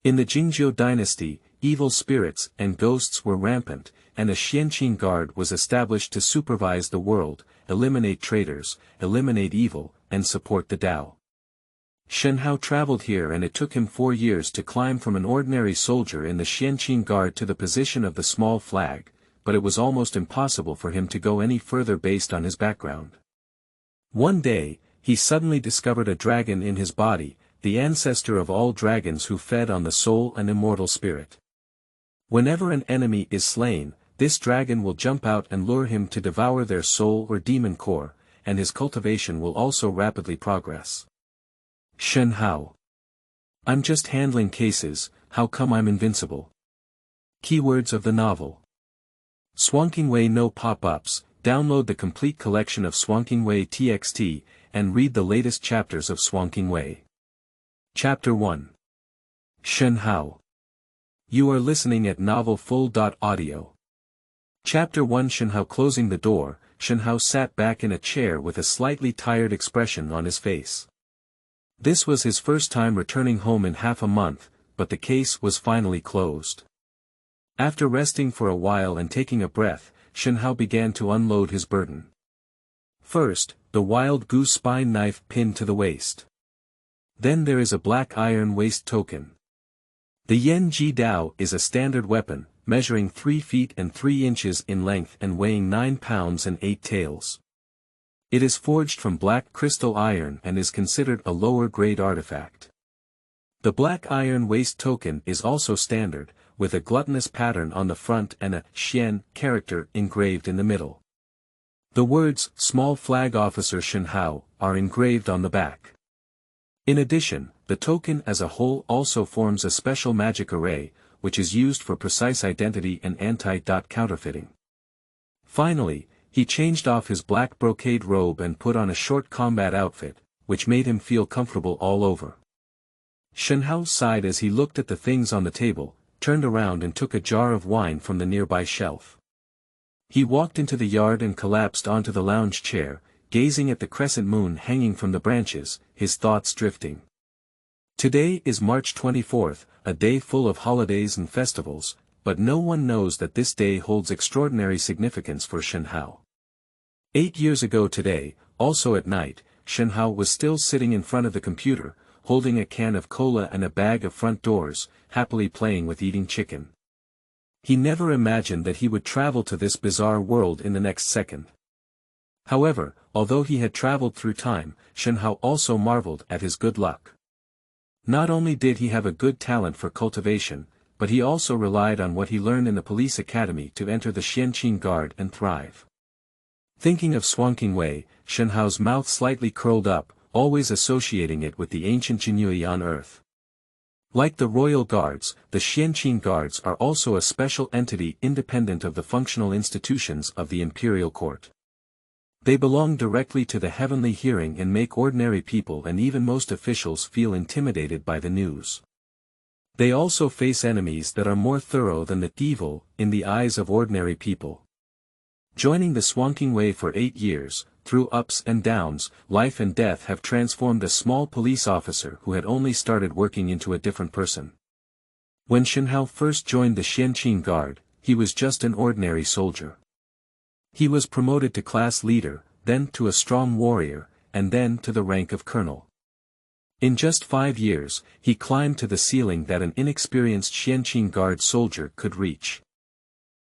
In the Jingjiu Dynasty, evil spirits and ghosts were rampant, and a Xuanqing Guard was established to supervise the world, eliminate traitors, eliminate evil, and support the Tao. Shen Hao traveled here, and it took him 4 years to climb from an ordinary soldier in the Xuanqing Guard to the position of the small flag, but it was almost impossible for him to go any further based on his background. One day, he suddenly discovered a dragon in his body, the ancestor of all dragons who fed on the soul and immortal spirit. Whenever an enemy is slain, this dragon will jump out and lure him to devour their soul or demon core, and his cultivation will also rapidly progress. Shen Hao. I'm just handling cases, how come I'm invincible? Keywords of the novel. Xuanqingwei no pop-ups. Download the complete collection of Xuanqingwei TXT, and read the latest chapters of Xuanqingwei. Chapter 1. Shen Hao. You are listening at novelfull.audio. Chapter 1. Shen Hao. Closing the door, Shen Hao sat back in a chair with a slightly tired expression on his face. This was his first time returning home in half a month, but the case was finally closed. After resting for a while and taking a breath, Shen Hao began to unload his burden. First, the wild goose spine knife pinned to the waist. Then there is a black iron waist token. The Yen Ji Dao is a standard weapon, measuring 3 feet and 3 inches in length and weighing 9 pounds and 8 taels. It is forged from black crystal iron and is considered a lower-grade artifact. The black iron waist token is also standard, with a gluttonous pattern on the front and a Xian character engraved in the middle. The words "Small Flag Officer Shen Hao" are engraved on the back. In addition, the token as a whole also forms a special magic array, which is used for precise identity and anti-counterfeiting. Finally, he changed off his black brocade robe and put on a short combat outfit, which made him feel comfortable all over. Shen Hao sighed as he looked at the things on the table, turned around and took a jar of wine from the nearby shelf. He walked into the yard and collapsed onto the lounge chair, gazing at the crescent moon hanging from the branches, his thoughts drifting. Today is March 24th, a day full of holidays and festivals, but no one knows that this day holds extraordinary significance for Shen Hao. 8 years ago today, also at night, Shen Hao was still sitting in front of the computer, holding a can of cola and a bag of front doors, happily playing with eating chicken. He never imagined that he would travel to this bizarre world in the next second. However, although he had traveled through time, Shen Hao also marveled at his good luck. Not only did he have a good talent for cultivation, but he also relied on what he learned in the police academy to enter the Xuanqing Guard and thrive. Thinking of Xuanqingwei, Shen Hao's mouth slightly curled up, always associating it with the ancient Jingjiu on earth. Like the royal guards, the Xuanqing Guards are also a special entity independent of the functional institutions of the imperial court. They belong directly to the heavenly hearing and make ordinary people and even most officials feel intimidated by the news. They also face enemies that are more thorough than the evil, in the eyes of ordinary people. Joining the Xuanqingwei for 8 years, through ups and downs, life and death have transformed a small police officer who had only started working into a different person. When Shen Hao first joined the Xuanqing Guard, he was just an ordinary soldier. He was promoted to class leader, then to a strong warrior, and then to the rank of colonel. In just 5 years, he climbed to the ceiling that an inexperienced Xuanqing Guard soldier could reach.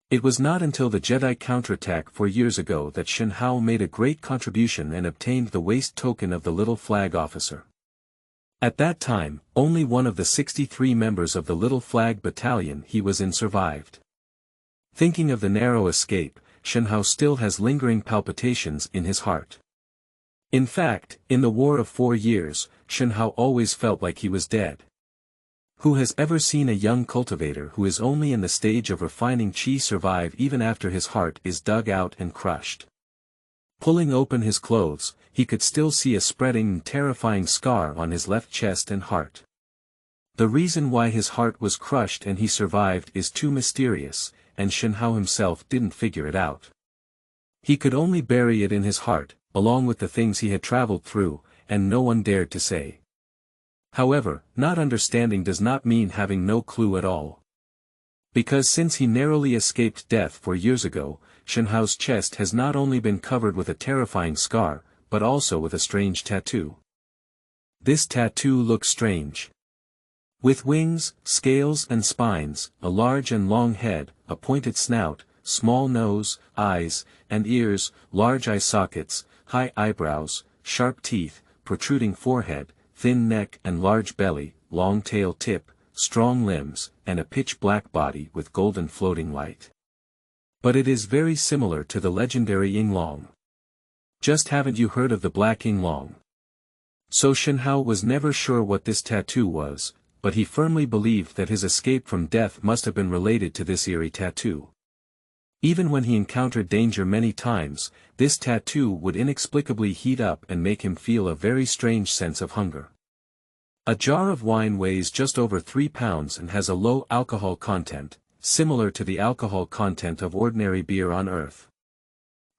It was not until the Jedi counterattack 4 years ago that Shen Hao made a great contribution and obtained the waist token of the Little Flag Officer. At that time, only one of the 63 members of the Little Flag Battalion he was in survived. Thinking of the narrow escape, Shen Hao still has lingering palpitations in his heart. In fact, in the War of 4 years, Shen Hao always felt like he was dead. Who has ever seen a young cultivator who is only in the stage of refining qi survive even after his heart is dug out and crushed? Pulling open his clothes, he could still see a spreading and terrifying scar on his left chest and heart. The reason why his heart was crushed and he survived is too mysterious, and Shen Hao himself didn't figure it out. He could only bury it in his heart, along with the things he had traveled through, and no one dared to say. However, not understanding does not mean having no clue at all. Because since he narrowly escaped death 4 years ago, Shen Hao's chest has not only been covered with a terrifying scar, but also with a strange tattoo. This tattoo looks strange. With wings, scales and spines, a large and long head, a pointed snout, small nose, eyes, and ears, large eye sockets, high eyebrows, sharp teeth, protruding forehead, thin neck and large belly, long tail tip, strong limbs, and a pitch-black body with golden floating light. But it is very similar to the legendary Yinglong. Just haven't you heard of the Black Yinglong? So Shen Hao was never sure what this tattoo was, but he firmly believed that his escape from death must have been related to this eerie tattoo. Even when he encountered danger many times, this tattoo would inexplicably heat up and make him feel a very strange sense of hunger. A jar of wine weighs just over 3 pounds and has a low alcohol content, similar to the alcohol content of ordinary beer on Earth.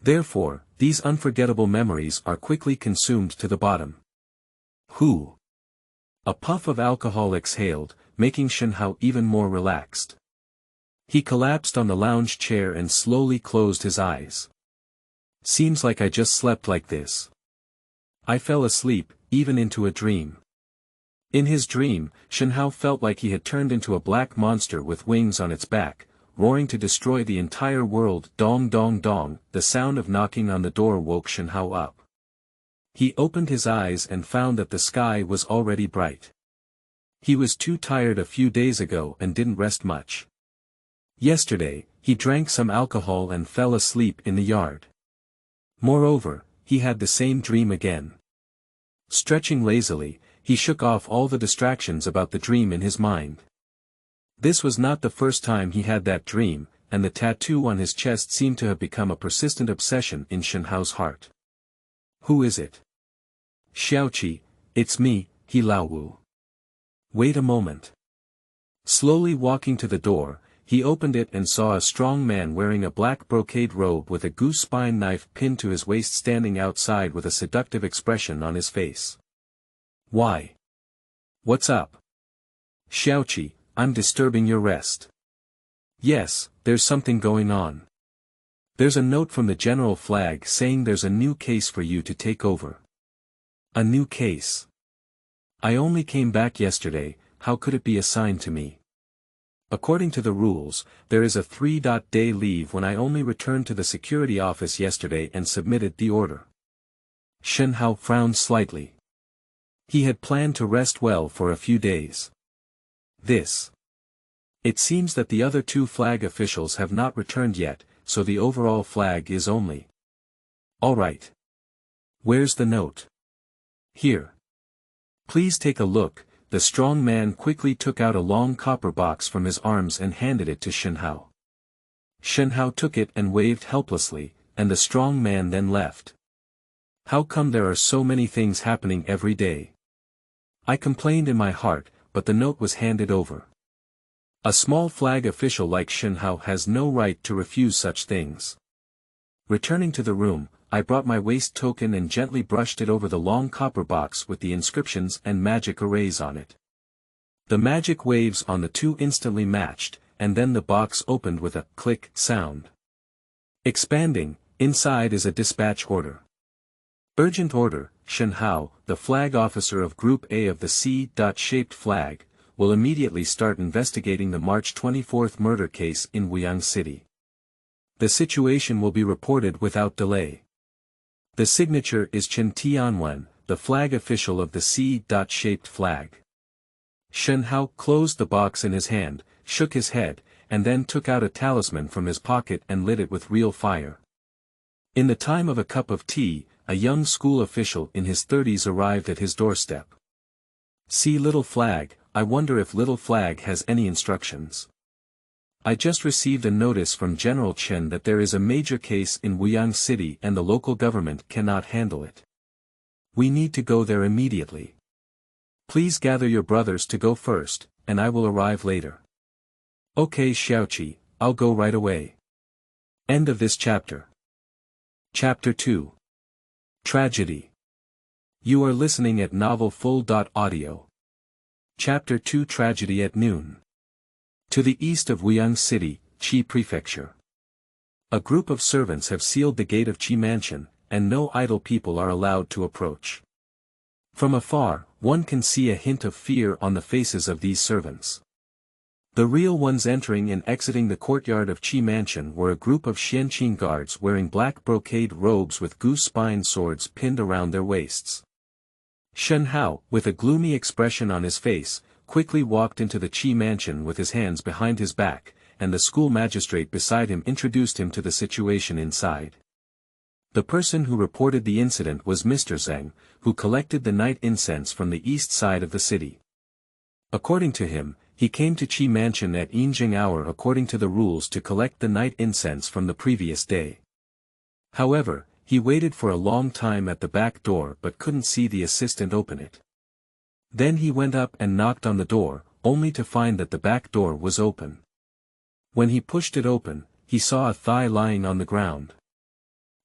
Therefore, these unforgettable memories are quickly consumed to the bottom. Whew! A puff of alcohol exhaled, making Shen Hao even more relaxed. He collapsed on the lounge chair and slowly closed his eyes. Seems like I just slept like this. I fell asleep, even into a dream. In his dream, Shen Hao felt like he had turned into a black monster with wings on its back, roaring to destroy the entire world. Dong dong dong, the sound of knocking on the door woke Shen Hao up. He opened his eyes and found that the sky was already bright. He was too tired a few days ago and didn't rest much. Yesterday, he drank some alcohol and fell asleep in the yard. Moreover, he had the same dream again. Stretching lazily, he shook off all the distractions about the dream in his mind. This was not the first time he had that dream, and the tattoo on his chest seemed to have become a persistent obsession in Shen Hao's heart. Who is it? Xiaoqi, it's me, He Laowu. Wait a moment. Slowly walking to the door, he opened it and saw a strong man wearing a black brocade robe with a goose spine knife pinned to his waist standing outside with a seductive expression on his face. Why? What's up? Xiaoqi, I'm disturbing your rest. Yes, there's something going on. There's a note from the general flag saying there's a new case for you to take over. A new case? I only came back yesterday, how could it be assigned to me? According to the rules, there is a 3-day leave when I only returned to the security office yesterday and submitted the order. Shen Hao frowned slightly. He had planned to rest well for a few days. It seems that the other 2 flag officials have not returned yet, so the overall flag is only. Alright. Where's the note? Here. Please take a look. The strong man quickly took out a long copper box from his arms and handed it to Shen Hao. Shen Hao took it and waved helplessly, and the strong man then left. How come there are so many things happening every day? I complained in my heart, but the note was handed over. A small flag official like Shen Hao has no right to refuse such things. Returning to the room, I brought my waist token and gently brushed it over the long copper box with the inscriptions and magic arrays on it. The magic waves on the 2 instantly matched, and then the box opened with a click sound. Expanding, inside is a dispatch order. Urgent order, Shen Hao, the flag officer of Group A of the C-shaped flag, will immediately start investigating the March 24th murder case in Wuyang City. The situation will be reported without delay. The signature is Chen Tianwen, the flag official of the C-shaped flag. Shen Hao closed the box in his hand, shook his head, and then took out a talisman from his pocket and lit it with real fire. In the time of a cup of tea, a young school official in his 30s arrived at his doorstep. See Little Flag, I wonder if Little Flag has any instructions. I just received a notice from General Chen that there is a major case in Wuyang City and the local government cannot handle it. We need to go there immediately. Please gather your brothers to go first, and I will arrive later. Okay Xiaoqi, I'll go right away. End of this chapter. Chapter 2. Tragedy. You are listening at novelfull.audio. Chapter 2 Tragedy at Noon. To the east of Wuyang City, Qi Prefecture. A group of servants have sealed the gate of Qi Mansion, and no idle people are allowed to approach. From afar, one can see a hint of fear on the faces of these servants. The real ones entering and exiting the courtyard of Qi Mansion were a group of Xuanqing guards wearing black brocade robes with goose-spine swords pinned around their waists. Shen Hao, with a gloomy expression on his face, quickly walked into the Qi Mansion with his hands behind his back, and the school magistrate beside him introduced him to the situation inside. The person who reported the incident was Mr. Zhang, who collected the night incense from the east side of the city. According to him, he came to Qi Mansion at Yinjing hour according to the rules to collect the night incense from the previous day. However, he waited for a long time at the back door but couldn't see the assistant open it. Then he went up and knocked on the door, only to find that the back door was open. When he pushed it open, he saw a thigh lying on the ground.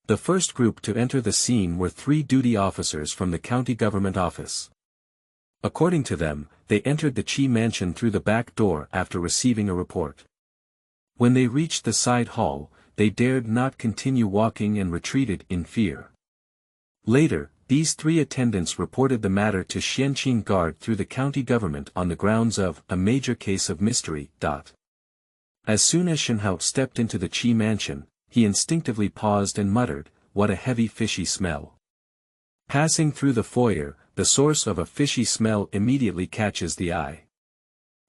The first group to enter the scene were 3 duty officers from the county government office. According to them, they entered the Qi Mansion through the back door after receiving a report. When they reached the side hall, they dared not continue walking and retreated in fear. Later, these 3 attendants reported the matter to Xuanqing Guard through the county government on the grounds of a major case of mystery. As soon as Shen Hao stepped into the Qi Mansion, he instinctively paused and muttered, "What a heavy fishy smell." Passing through the foyer, the source of a fishy smell immediately catches the eye.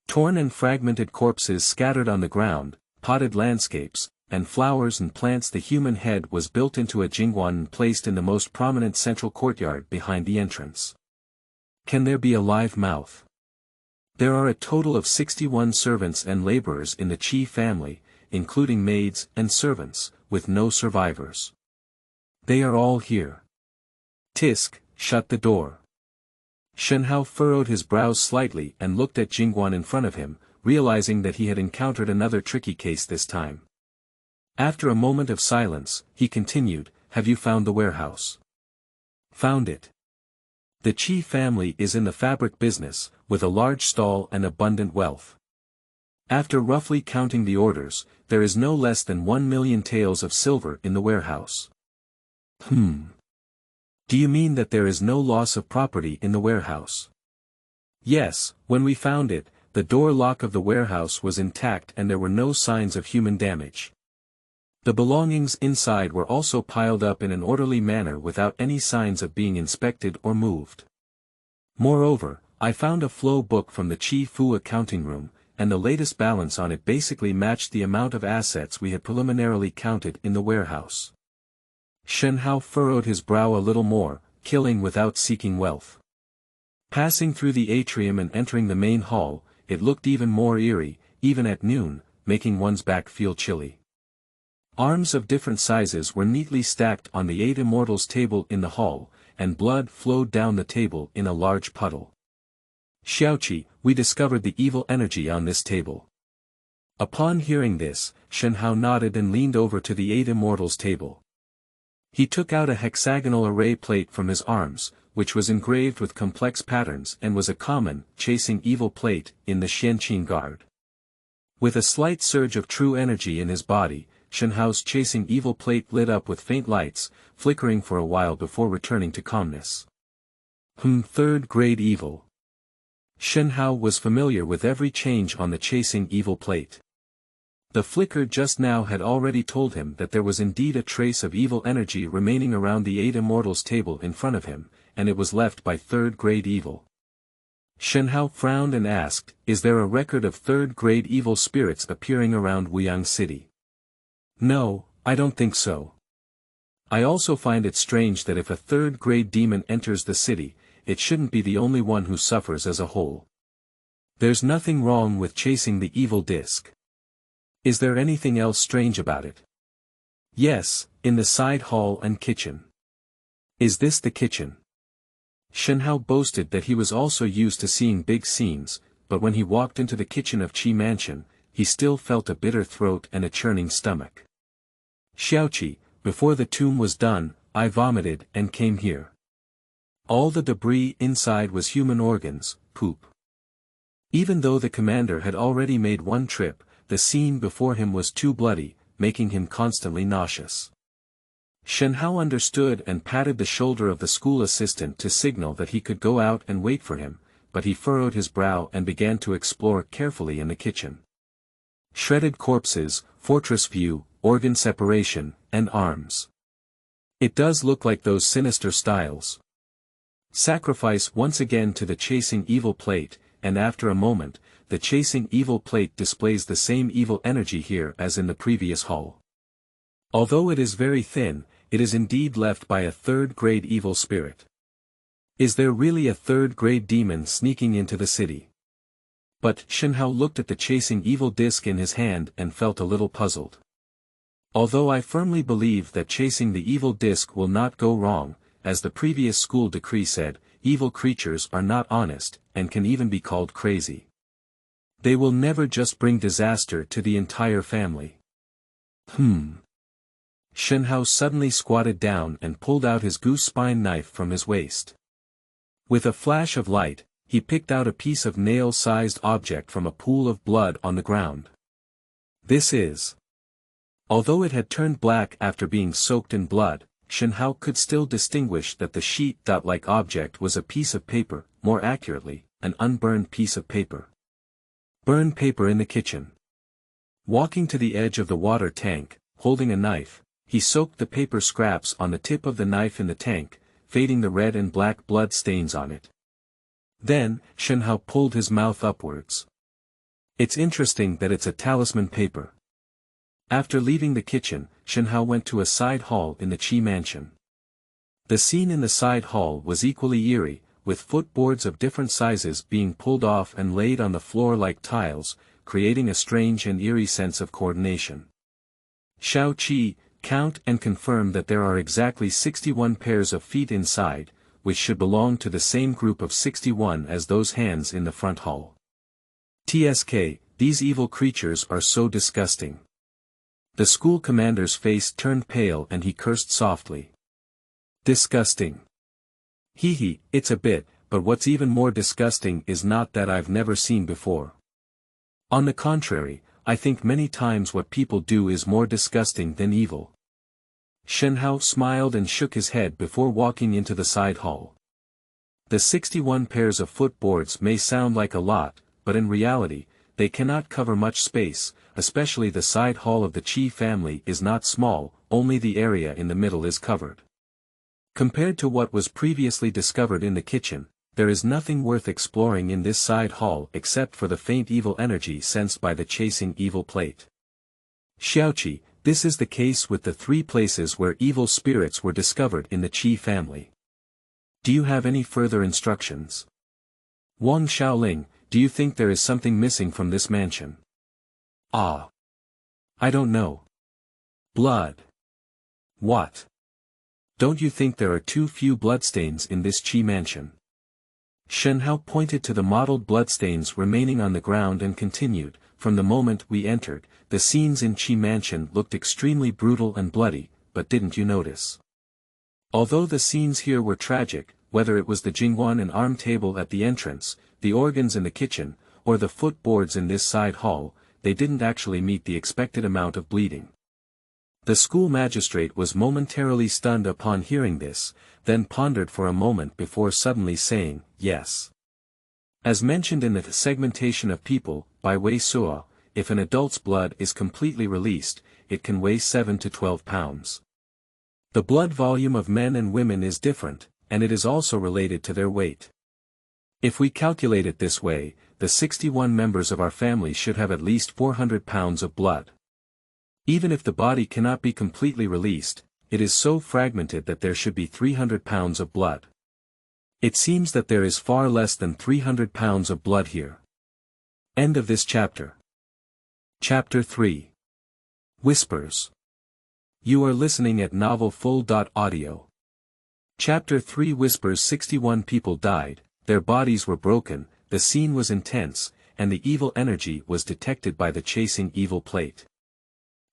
Torn and fragmented corpses scattered on the ground, potted landscapes, and flowers and plants. The human head was built into a jingguan and placed in the most prominent central courtyard behind the entrance. Can there be a live mouth? There are a total of 61 servants and laborers in the Qi family, including maids and servants, with no survivors. They are all here. Tisk, shut the door. Shen Hao furrowed his brows slightly and looked at Jingguan in front of him, realizing that he had encountered another tricky case this time. After a moment of silence, he continued, "Have you found the warehouse?" "Found it. The Qi family is in the fabric business, with a large stall and abundant wealth. After roughly counting the orders, there is no less than 1 million taels of silver in the warehouse." Do you mean that there is no loss of property in the warehouse?" "Yes, when we found it, the door lock of the warehouse was intact and there were no signs of human damage. The belongings inside were also piled up in an orderly manner without any signs of being inspected or moved. Moreover, I found a flow book from the Qi Fu accounting room, and the latest balance on it basically matched the amount of assets we had preliminarily counted in the warehouse." Shen Hao furrowed his brow a little more, killing without seeking wealth. Passing through the atrium and entering the main hall, it looked even more eerie, even at noon, making one's back feel chilly. Arms of different sizes were neatly stacked on the 8 immortals table in the hall, and blood flowed down the table in a large puddle. "Xiaoqi, we discovered the evil energy on this table." Upon hearing this, Shen Hao nodded and leaned over to the 8 immortals table. He took out a hexagonal array plate from his arms, which was engraved with complex patterns and was a common, chasing evil plate, in the Xuanqing Guard. With a slight surge of true energy in his body, Shen Hao's chasing evil plate lit up with faint lights, flickering for a while before returning to calmness. Third grade evil. Shen Hao was familiar with every change on the chasing evil plate. The flicker just now had already told him that there was indeed a trace of evil energy remaining around the 8 immortals table in front of him, and it was left by third grade evil. Shen Hao frowned and asked, "Is there a record of third grade evil spirits appearing around Wuyang City?" "No, I don't think so. I also find it strange that if a third grade demon enters the city, it shouldn't be the only one who suffers as a whole. There's nothing wrong with chasing the evil disc. Is there anything else strange about it?" "Yes, in the side hall and kitchen." "Is this the kitchen?" Shen Hao boasted that he was also used to seeing big scenes, but when he walked into the kitchen of Qi Mansion, he still felt a bitter throat and a churning stomach. "Xiaoqi, before the tomb was done, I vomited and came here. All the debris inside was human organs, poop. Even though the commander had already made one trip, the scene before him was too bloody, making him constantly nauseous. Shen Hao understood and patted the shoulder of the school assistant to signal that he could go out and wait for him, but he furrowed his brow and began to explore carefully in the kitchen. Shredded corpses, fortress view, organ separation, and arms. It does look like those sinister styles. Sacrifice once again to the chasing evil plate, and after a moment, the chasing evil plate displays the same evil energy here as in the previous hall. Although it is very thin, it is indeed left by a third-grade evil spirit. Is there really a third-grade demon sneaking into the city? But Shen Hao looked at the chasing evil disc in his hand and felt a little puzzled. Although I firmly believe that chasing the evil disc will not go wrong, as the previous school decree said, evil creatures are not honest, and can even be called crazy. They will never just bring disaster to the entire family. Shen Hao suddenly squatted down and pulled out his goose spine knife from his waist. With a flash of light, he picked out a piece of nail-sized object from a pool of blood on the ground. This is. Although it had turned black after being soaked in blood, Shen Hao could still distinguish that the sheet-like object was a piece of paper, more accurately, an unburned piece of paper. Burned paper in the kitchen. Walking to the edge of the water tank, holding a knife, he soaked the paper scraps on the tip of the knife in the tank, fading the red and black blood stains on it. Then, Shen Hao pulled his mouth upwards. It's interesting that it's a talisman paper. After leaving the kitchen, Shen Hao went to a side hall in the Qi mansion. The scene in the side hall was equally eerie, with footboards of different sizes being pulled off and laid on the floor like tiles, creating a strange and eerie sense of coordination. Shao Qi, count and confirm that there are exactly 61 pairs of feet inside, which should belong to the same group of 61 as those hands in the front hall. TSK, these evil creatures are so disgusting. The school commander's face turned pale and he cursed softly. Disgusting. Hee, it's a bit, but what's even more disgusting is not that I've never seen before. On the contrary, I think many times what people do is more disgusting than evil. Shen Hao smiled and shook his head before walking into the side hall. The 61 pairs of footboards may sound like a lot, but in reality, they cannot cover much space, especially the side hall of the Qi family is not small, only the area in the middle is covered. Compared to what was previously discovered in the kitchen, there is nothing worth exploring in this side hall except for the faint evil energy sensed by the chasing evil plate. Xiaoqi, this is the case with the 3 places where evil spirits were discovered in the Qi family. Do you have any further instructions? Wang Xiaoling, do you think there is something missing from this mansion? I don't know. Blood. What? Don't you think there are too few bloodstains in this Qi mansion? Shen Hao pointed to the mottled bloodstains remaining on the ground and continued, from the moment we entered, the scenes in Qi mansion looked extremely brutal and bloody, but didn't you notice? Although the scenes here were tragic, whether it was the Jingguan and arm table at the entrance, the organs in the kitchen, or the footboards in this side hall, they didn't actually meet the expected amount of bleeding. The school magistrate was momentarily stunned upon hearing this, then pondered for a moment before suddenly saying, yes. As mentioned in the segmentation of people, by Wei Suo, if an adult's blood is completely released, it can weigh 7 to 12 pounds. The blood volume of men and women is different, and it is also related to their weight. If we calculate it this way, the 61 members of our family should have at least 400 pounds of blood. Even if the body cannot be completely released, it is so fragmented that there should be 300 pounds of blood. It seems that there is far less than 300 pounds of blood here. End of this chapter. Chapter 3. Whispers. You are listening at novelfull.audio. Chapter 3 Whispers. 61 people died, their bodies were broken, the scene was intense, and the evil energy was detected by the chasing evil plate.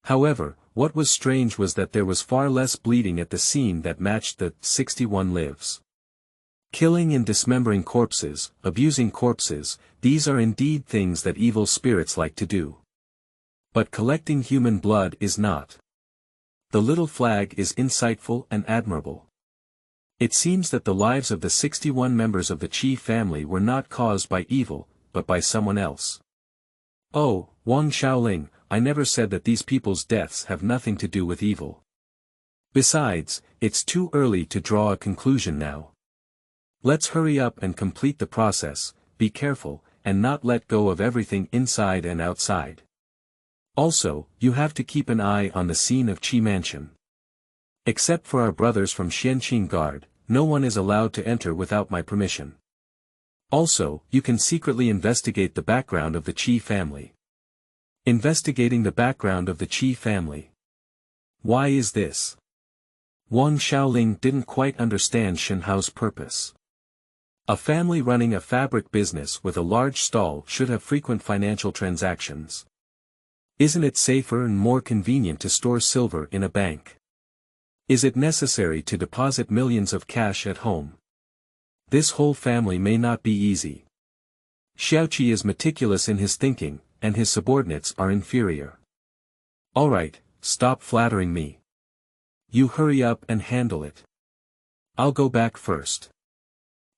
However, what was strange was that there was far less bleeding at the scene that matched the 61 lives. Killing and dismembering corpses, abusing corpses, these are indeed things that evil spirits like to do. But collecting human blood is not. The little flag is insightful and admirable. It seems that the lives of the 61 members of the Qi family were not caused by evil, but by someone else. Oh, Wang Xiaoling, I never said that these people's deaths have nothing to do with evil. Besides, it's too early to draw a conclusion now. Let's hurry up and complete the process, be careful, and not let go of everything inside and outside. Also, you have to keep an eye on the scene of Qi Mansion. Except for our brothers from Xuanqing Guard, no one is allowed to enter without my permission. Also, you can secretly investigate the background of the Qi family. Investigating the background of the Qi family. Why is this? Wang Xiaoling didn't quite understand Shen Hao's purpose. A family running a fabric business with a large stall should have frequent financial transactions. Isn't it safer and more convenient to store silver in a bank? Is it necessary to deposit millions of cash at home? This whole family may not be easy. Xiaoqi is meticulous in his thinking, and his subordinates are inferior. Alright, stop flattering me. You hurry up and handle it. I'll go back first.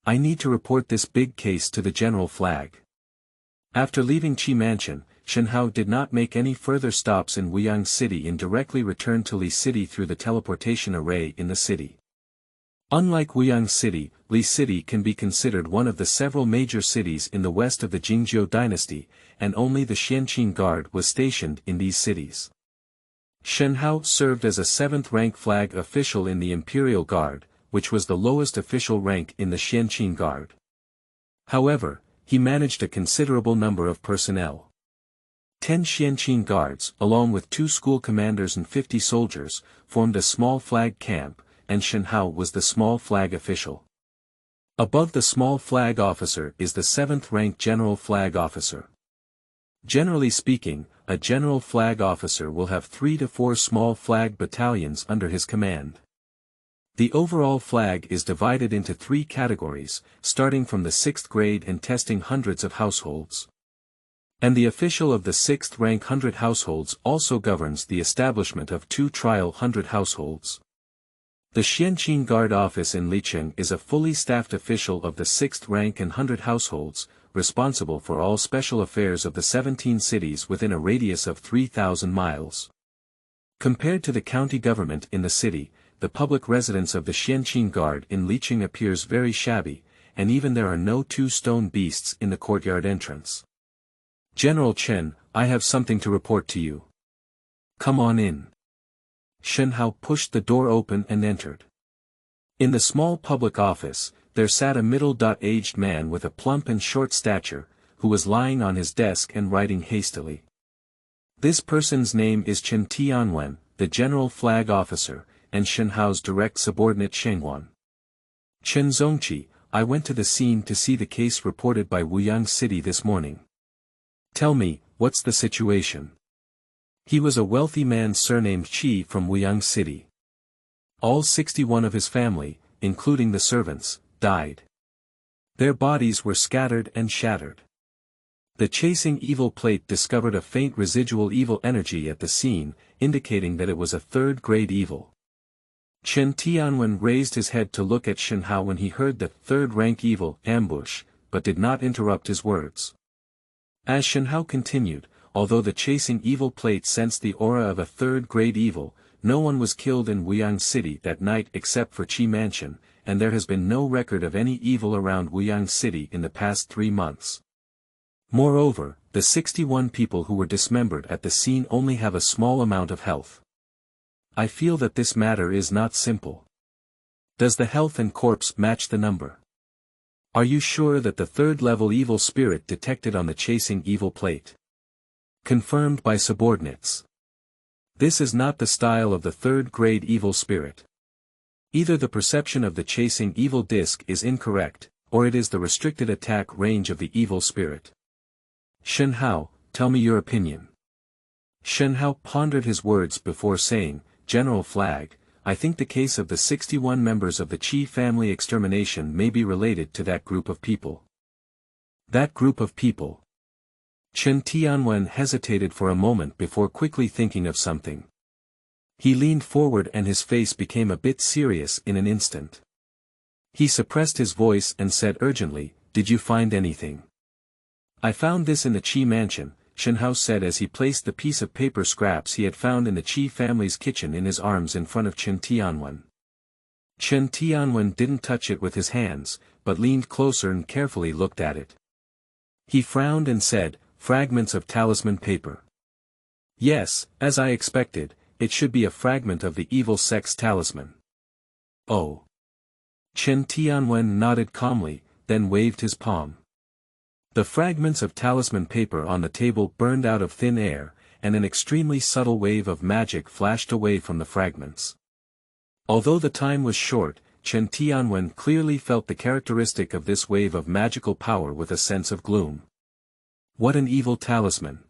I need to report this big case to the general flag. After leaving Qi Mansion, Shen Hao did not make any further stops in Wuyang City and directly returned to Li City through the teleportation array in the city. Unlike Wuyang City, Li City can be considered one of the several major cities in the west of the Jingjiu Dynasty, and only the Xuanqing Guard was stationed in these cities. Shen Hao served as a 7th-rank flag official in the Imperial Guard, which was the lowest official rank in the Xuanqing Guard. However, he managed a considerable number of personnel. 10 Xuanqing Guards, along with 2 school commanders and 50 soldiers, formed a small flag camp, and Shen Hao was the small flag official. Above the small flag officer is the 7th-rank general flag officer. Generally speaking, a general flag officer will have 3 to 4 small flag battalions under his command. The overall flag is divided into 3 categories, starting from the 6th grade and testing hundreds of households. And the official of the 6th rank 100 households also governs the establishment of 2 trial 100 households. The Xuanqing Guard office in Licheng is a fully staffed official of the 6th rank and 100 households, responsible for all special affairs of the 17 cities within a radius of 3,000 miles. Compared to the county government in the city, the public residence of the Xuanqing Guard in Licheng appears very shabby, and even there are no 2 stone beasts in the courtyard entrance. General Chen, I have something to report to you. Come on in. Shen Hao pushed the door open and entered. In the small public office, there sat a middle-aged man with a plump and short stature, who was lying on his desk and writing hastily. This person's name is Chen Tianwen, the general flag officer, and Shen Hao's direct subordinate Shengwan. Chen Zongqi, I went to the scene to see the case reported by Wuyang City this morning. Tell me, what's the situation? He was a wealthy man surnamed Qi from Wuyang City. All 61 of his family, including the servants, died. Their bodies were scattered and shattered. The chasing evil plate discovered a faint residual evil energy at the scene, indicating that it was a 3rd-grade evil. Chen Tianwen raised his head to look at Shen Hao when he heard the 3rd-rank evil ambush, but did not interrupt his words. As Shen Hao continued, although the chasing evil plate sensed the aura of a 3rd-grade evil, no one was killed in Wuyang City that night except for Qi Mansion, and there has been no record of any evil around Wuyang City in the past 3 months. Moreover, the 61 people who were dismembered at the scene only have a small amount of health. I feel that this matter is not simple. Does the health and corpse match the number? Are you sure that the 3rd-level evil spirit detected on the chasing evil plate? Confirmed by subordinates. This is not the style of the 3rd-grade evil spirit. Either the perception of the chasing evil disc is incorrect, or it is the restricted attack range of the evil spirit. Shen Hao, tell me your opinion. Shen Hao pondered his words before saying, General Flag, I think the case of the 61 members of the Qi family extermination may be related to that group of people. That group of people. Chen Tianwen hesitated for a moment before quickly thinking of something. He leaned forward and his face became a bit serious in an instant. He suppressed his voice and said urgently, "Did you find anything?" "I found this in the Qi mansion," Shen Hao said as he placed the piece of paper scraps he had found in the Qi family's kitchen in his arms in front of Chen Tianwen. Chen Tianwen didn't touch it with his hands, but leaned closer and carefully looked at it. He frowned and said, "Fragments of talisman paper." "Yes, as I expected, it should be a fragment of the evil sex talisman." "Oh." Chen Tianwen nodded calmly, then waved his palm. The fragments of talisman paper on the table burned out of thin air, and an extremely subtle wave of magic flashed away from the fragments. Although the time was short, Chen Tianwen clearly felt the characteristic of this wave of magical power with a sense of gloom. What an evil talisman!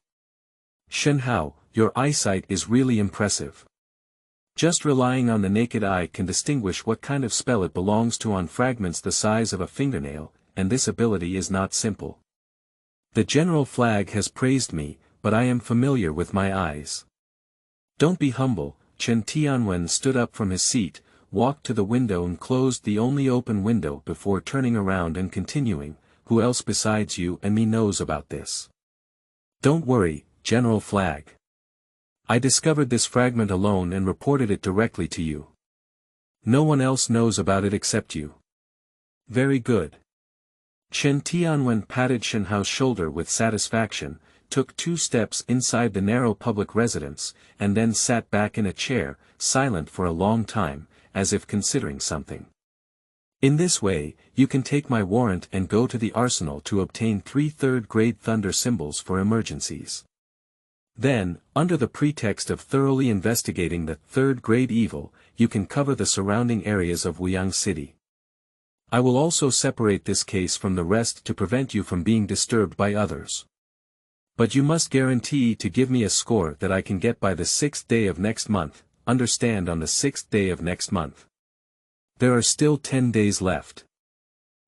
Shen Hao, your eyesight is really impressive. Just relying on the naked eye can distinguish what kind of spell it belongs to on fragments the size of a fingernail, and this ability is not simple. The general flag has praised me, but I am familiar with my eyes. Don't be humble. Chen Tianwen stood up from his seat, walked to the window and closed the only open window before turning around and continuing, "Who else besides you and me knows about this?" "Don't worry, General Flag. I discovered this fragment alone and reported it directly to you. No one else knows about it except you." "Very good." Chen Tianwen patted Shen Hao's shoulder with satisfaction, took 2 steps inside the narrow public residence, and then sat back in a chair, silent for a long time, as if considering something. "In this way, you can take my warrant and go to the arsenal to obtain 3 third-grade thunder symbols for emergencies. Then, under the pretext of thoroughly investigating the third-grade evil, you can cover the surrounding areas of Wuyang City. I will also separate this case from the rest to prevent you from being disturbed by others. But you must guarantee to give me a score that I can get by the 6th day of next month, understand, on the 6th day of next month. There are still 10 days left."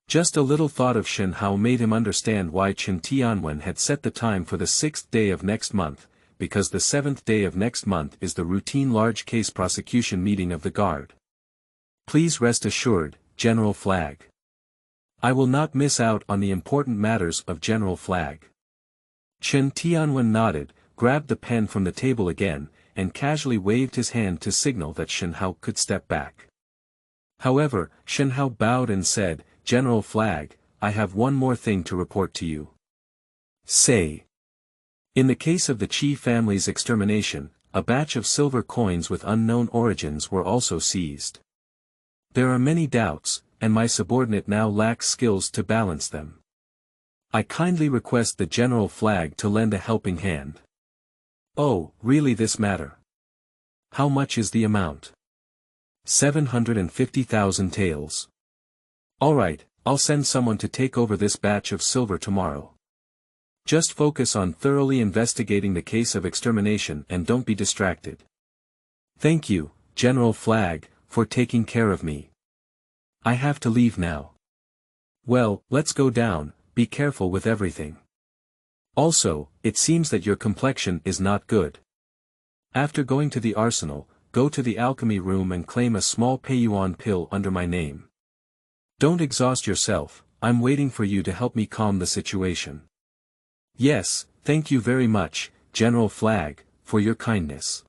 Just a little thought of Shen Hao made him understand why Chen Tianwen had set the time for the 6th day of next month, because the 7th day of next month is the routine large case prosecution meeting of the Guard. "Please rest assured, General Flag. I will not miss out on the important matters of General Flag." Chen Tianwen nodded, grabbed the pen from the table again, and casually waved his hand to signal that Shen Hao could step back. However, Shen Hao bowed and said, "General Flag, I have one more thing to report to you." "Say." "In the case of the Qi family's extermination, a batch of silver coins with unknown origins were also seized. There are many doubts, and my subordinate now lacks skills to balance them. I kindly request the General Flag to lend a helping hand." "Oh, really, this matter? How much is the amount?" 750,000 taels. "All right, I'll send someone to take over this batch of silver tomorrow. Just focus on thoroughly investigating the case of extermination and don't be distracted." "Thank you, General Flag, for taking care of me. I have to leave now." "Well, let's go down, be careful with everything. Also, it seems that your complexion is not good. After going to the arsenal, go to the alchemy room and claim a small Peiyuan pill under my name. Don't exhaust yourself, I'm waiting for you to help me calm the situation." "Yes, thank you very much, General Flag, for your kindness."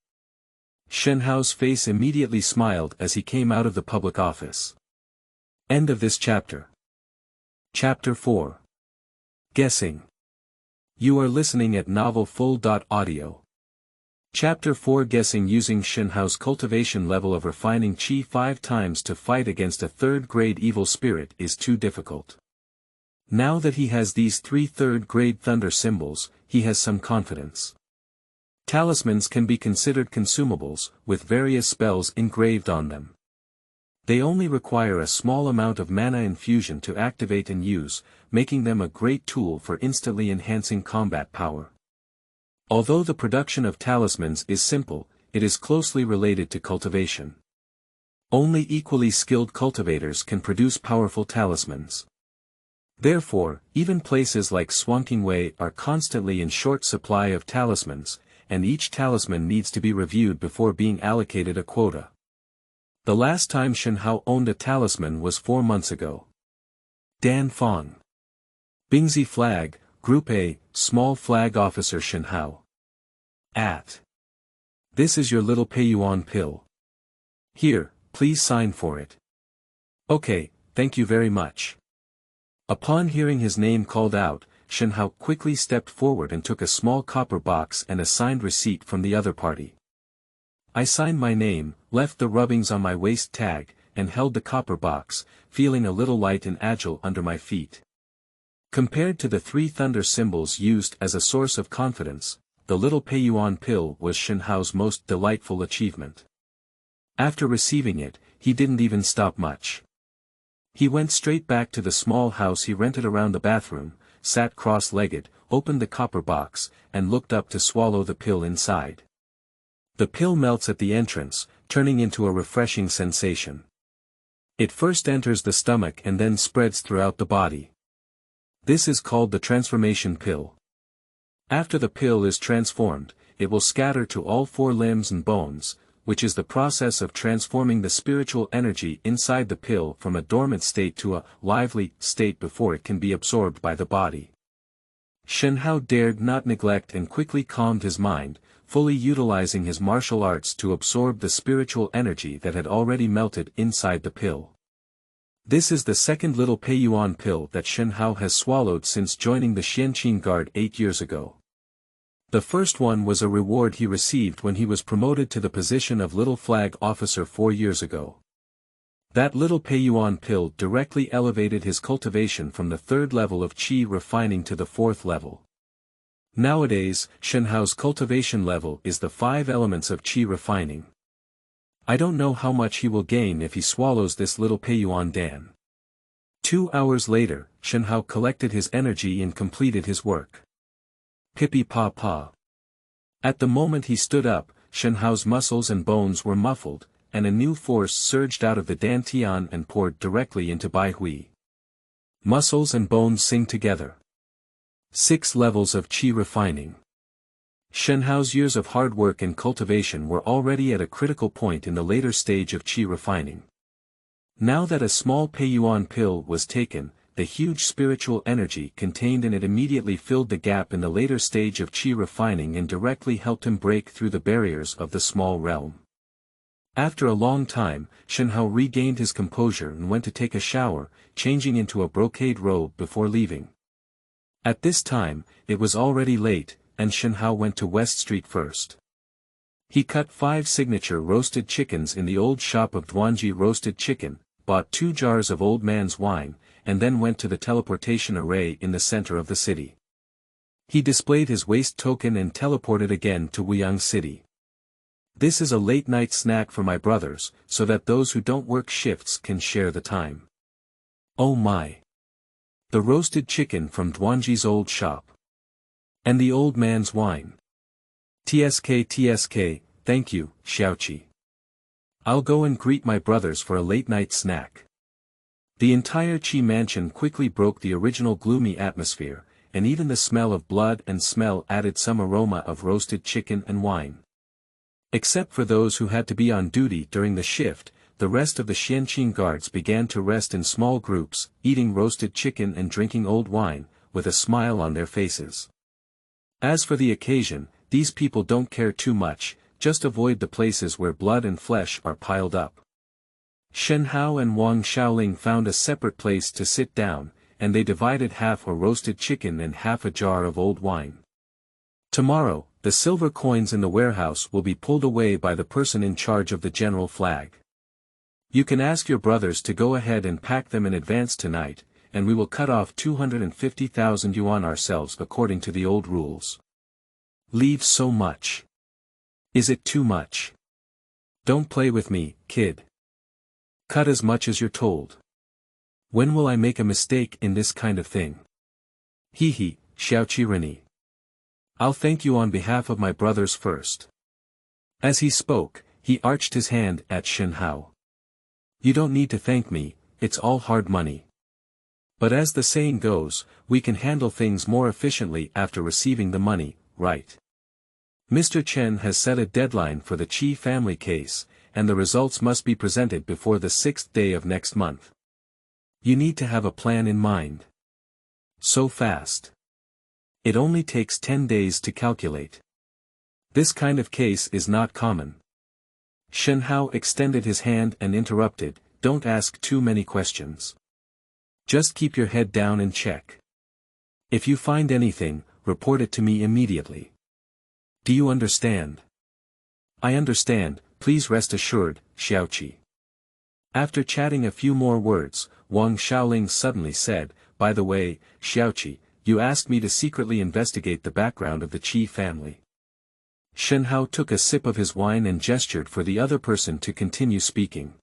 Shen Hao's face immediately smiled as he came out of the public office. End of this chapter. Chapter 4. Guessing. You are listening at novelfull.audio. Chapter 4. Guessing. Using Shen Hao's cultivation level of refining Qi 5 times to fight against a third-grade evil spirit is too difficult. Now that he has these 3 third-grade thunder symbols, he has some confidence. Talismans can be considered consumables, with various spells engraved on them. They only require a small amount of mana infusion to activate and use, making them a great tool for instantly enhancing combat power. Although the production of talismans is simple, it is closely related to cultivation. Only equally skilled cultivators can produce powerful talismans. Therefore, even places like Xuanqingwei are constantly in short supply of talismans, and each talisman needs to be reviewed before being allocated a quota. The last time Shen Hao owned a talisman was 4 months ago. Dan Fong. Bingzi Flag, Group A, Small Flag Officer Shen Hao. This is your little Peiyuan pill. Here, please sign for it. Okay, thank you very much. Upon hearing his name called out, Shen Hao quickly stepped forward and took a small copper box and a signed receipt from the other party. I signed my name, left the rubbings on my waist tag, and held the copper box, feeling a little light and agile under my feet. Compared to the 3 thunder symbols used as a source of confidence, the little Peiyuan pill was Shen Hao's most delightful achievement. After receiving it, he didn't even stop much. He went straight back to the small house he rented around the bathroom, sat cross-legged, opened the copper box, and looked up to swallow the pill inside. The pill melts at the entrance, turning into a refreshing sensation. It first enters the stomach and then spreads throughout the body. This is called the transformation pill. After the pill is transformed, it will scatter to all 4 limbs and bones, which is the process of transforming the spiritual energy inside the pill from a dormant state to a lively state before it can be absorbed by the body. Shen Hao dared not neglect and quickly calmed his mind, fully utilizing his martial arts to absorb the spiritual energy that had already melted inside the pill. This is the second little Peiyuan pill that Shen Hao has swallowed since joining the Xuanqing Guard 8 years ago. The first one was a reward he received when he was promoted to the position of Little Flag Officer 4 years ago. That little Peiyuan pill directly elevated his cultivation from the 3rd level of qi refining to the 4th level. Nowadays, Shen Hao's cultivation level is the 5 elements of qi refining. I don't know how much he will gain if he swallows this little Peiyuan Dan. 2 hours later, Shen Hao collected his energy and completed his work. Pippi-pa-pa. At the moment he stood up, Shen Hao's muscles and bones were muffled, and a new force surged out of the dantian and poured directly into Bai Hui. Muscles and bones sing together. 6 levels of qi refining. Shen Hao's years of hard work and cultivation were already at a critical point in the later stage of qi refining. Now that a small Peiyuan pill was taken, the huge spiritual energy contained in it immediately filled the gap in the later stage of qi refining and directly helped him break through the barriers of the small realm. After a long time, Shen Hao regained his composure and went to take a shower, changing into a brocade robe before leaving. At this time, it was already late, and Shen Hao went to West Street first. He cut 5 signature roasted chickens in the old shop of Duanji roasted chicken, bought 2 jars of old man's wine, and then went to the teleportation array in the center of the city. He displayed his waist token and teleported again to Wuyang City. This is a late-night snack for my brothers, so that those who don't work shifts can share the time. Oh my! The roasted chicken from Duanji's old shop. And the old man's wine. TSK, thank you, Xiaoqi. I'll go and greet my brothers for a late-night snack. The entire Qi mansion quickly broke the original gloomy atmosphere, and even the smell of blood and smell added some aroma of roasted chicken and wine. Except for those who had to be on duty during the shift, the rest of the Xuanqing guards began to rest in small groups, eating roasted chicken and drinking old wine, with a smile on their faces. As for the occasion, these people don't care too much, just avoid the places where blood and flesh are piled up. Shen Hao and Wang Shaoling found a separate place to sit down, and they divided half a roasted chicken and half a jar of old wine. Tomorrow, the silver coins in the warehouse will be pulled away by the person in charge of the general flag. You can ask your brothers to go ahead and pack them in advance tonight, and we will cut off 250,000 yuan ourselves according to the old rules. Leave so much. Is it too much? Don't play with me, kid. Cut as much as you're told. When will I make a mistake in this kind of thing? Hee, Xiaoqi Rini. I'll thank you on behalf of my brothers first. As he spoke, he arched his hand at Shen Hao. You don't need to thank me, it's all hard money. But as the saying goes, we can handle things more efficiently after receiving the money, right? Mr. Chen has set a deadline for the Qi family case, and the results must be presented before the 6th day of next month. You need to have a plan in mind. So fast. It only takes 10 days to calculate. This kind of case is not common. Shen Hao extended his hand and interrupted, don't ask too many questions. Just keep your head down and check. If you find anything, report it to me immediately. Do you understand? I understand, please rest assured, Xiaoqi. After chatting a few more words, Wang Shaoling suddenly said, by the way, Xiaoqi, you asked me to secretly investigate the background of the Qi family. Shen Hao took a sip of his wine and gestured for the other person to continue speaking.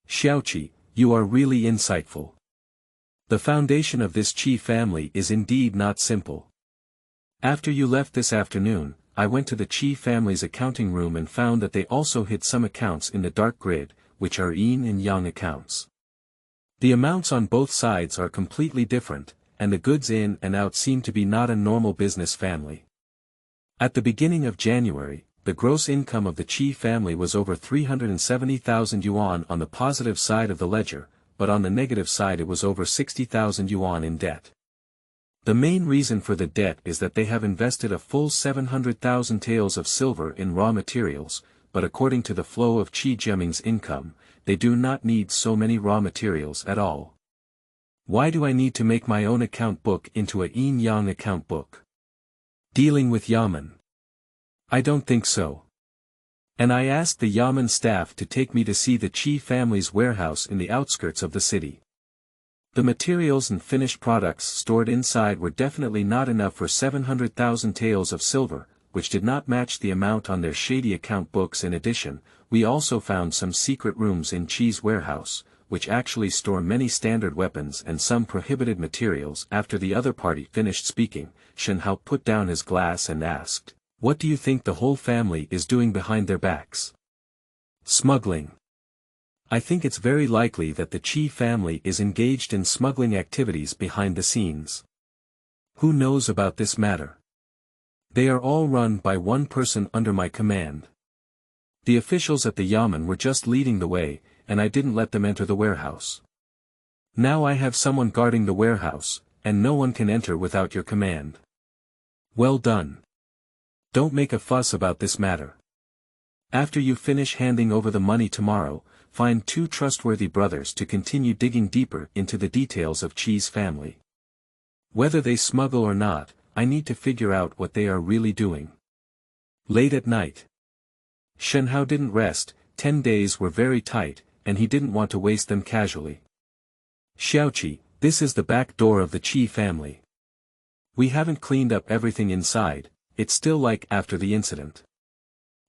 Xiaoqi, you are really insightful. The foundation of this Qi family is indeed not simple. After you left this afternoon, I went to the Qi family's accounting room and found that they also hid some accounts in the dark grid, which are yin and yang accounts. The amounts on both sides are completely different, and the goods in and out seem to be not a normal business family. At the beginning of January, the gross income of the Qi family was over 370,000 yuan on the positive side of the ledger, but on the negative side it was over 60,000 yuan in debt. The main reason for the debt is that they have invested a full 700,000 taels of silver in raw materials, but according to the flow of Qi Jiaming's income, they do not need so many raw materials at all. Why do I need to make my own account book into a yin-yang account book? Dealing with Yamen? I don't think so. And I asked the Yamen staff to take me to see the Qi family's warehouse in the outskirts of the city. The materials and finished products stored inside were definitely not enough for 700,000 taels of silver, which did not match the amount on their shady account books. In addition, we also found some secret rooms in Qi's warehouse, which actually store many standard weapons and some prohibited materials. After the other party finished speaking, Shen Hao put down his glass and asked, what do you think the whole family is doing behind their backs? Smuggling. I think it's very likely that the Qi family is engaged in smuggling activities behind the scenes. Who knows about this matter? They are all run by one person under my command. The officials at the Yamen were just leading the way, and I didn't let them enter the warehouse. Now I have someone guarding the warehouse, and no one can enter without your command. Well done. Don't make a fuss about this matter. After you finish handing over the money tomorrow, find 2 trustworthy brothers to continue digging deeper into the details of Qi's family. Whether they smuggle or not, I need to figure out what they are really doing. Late at night. Shen Hao didn't rest. 10 days were very tight, and he didn't want to waste them casually. Xiaoqi, this is the back door of the Qi family. We haven't cleaned up everything inside, it's still like after the incident.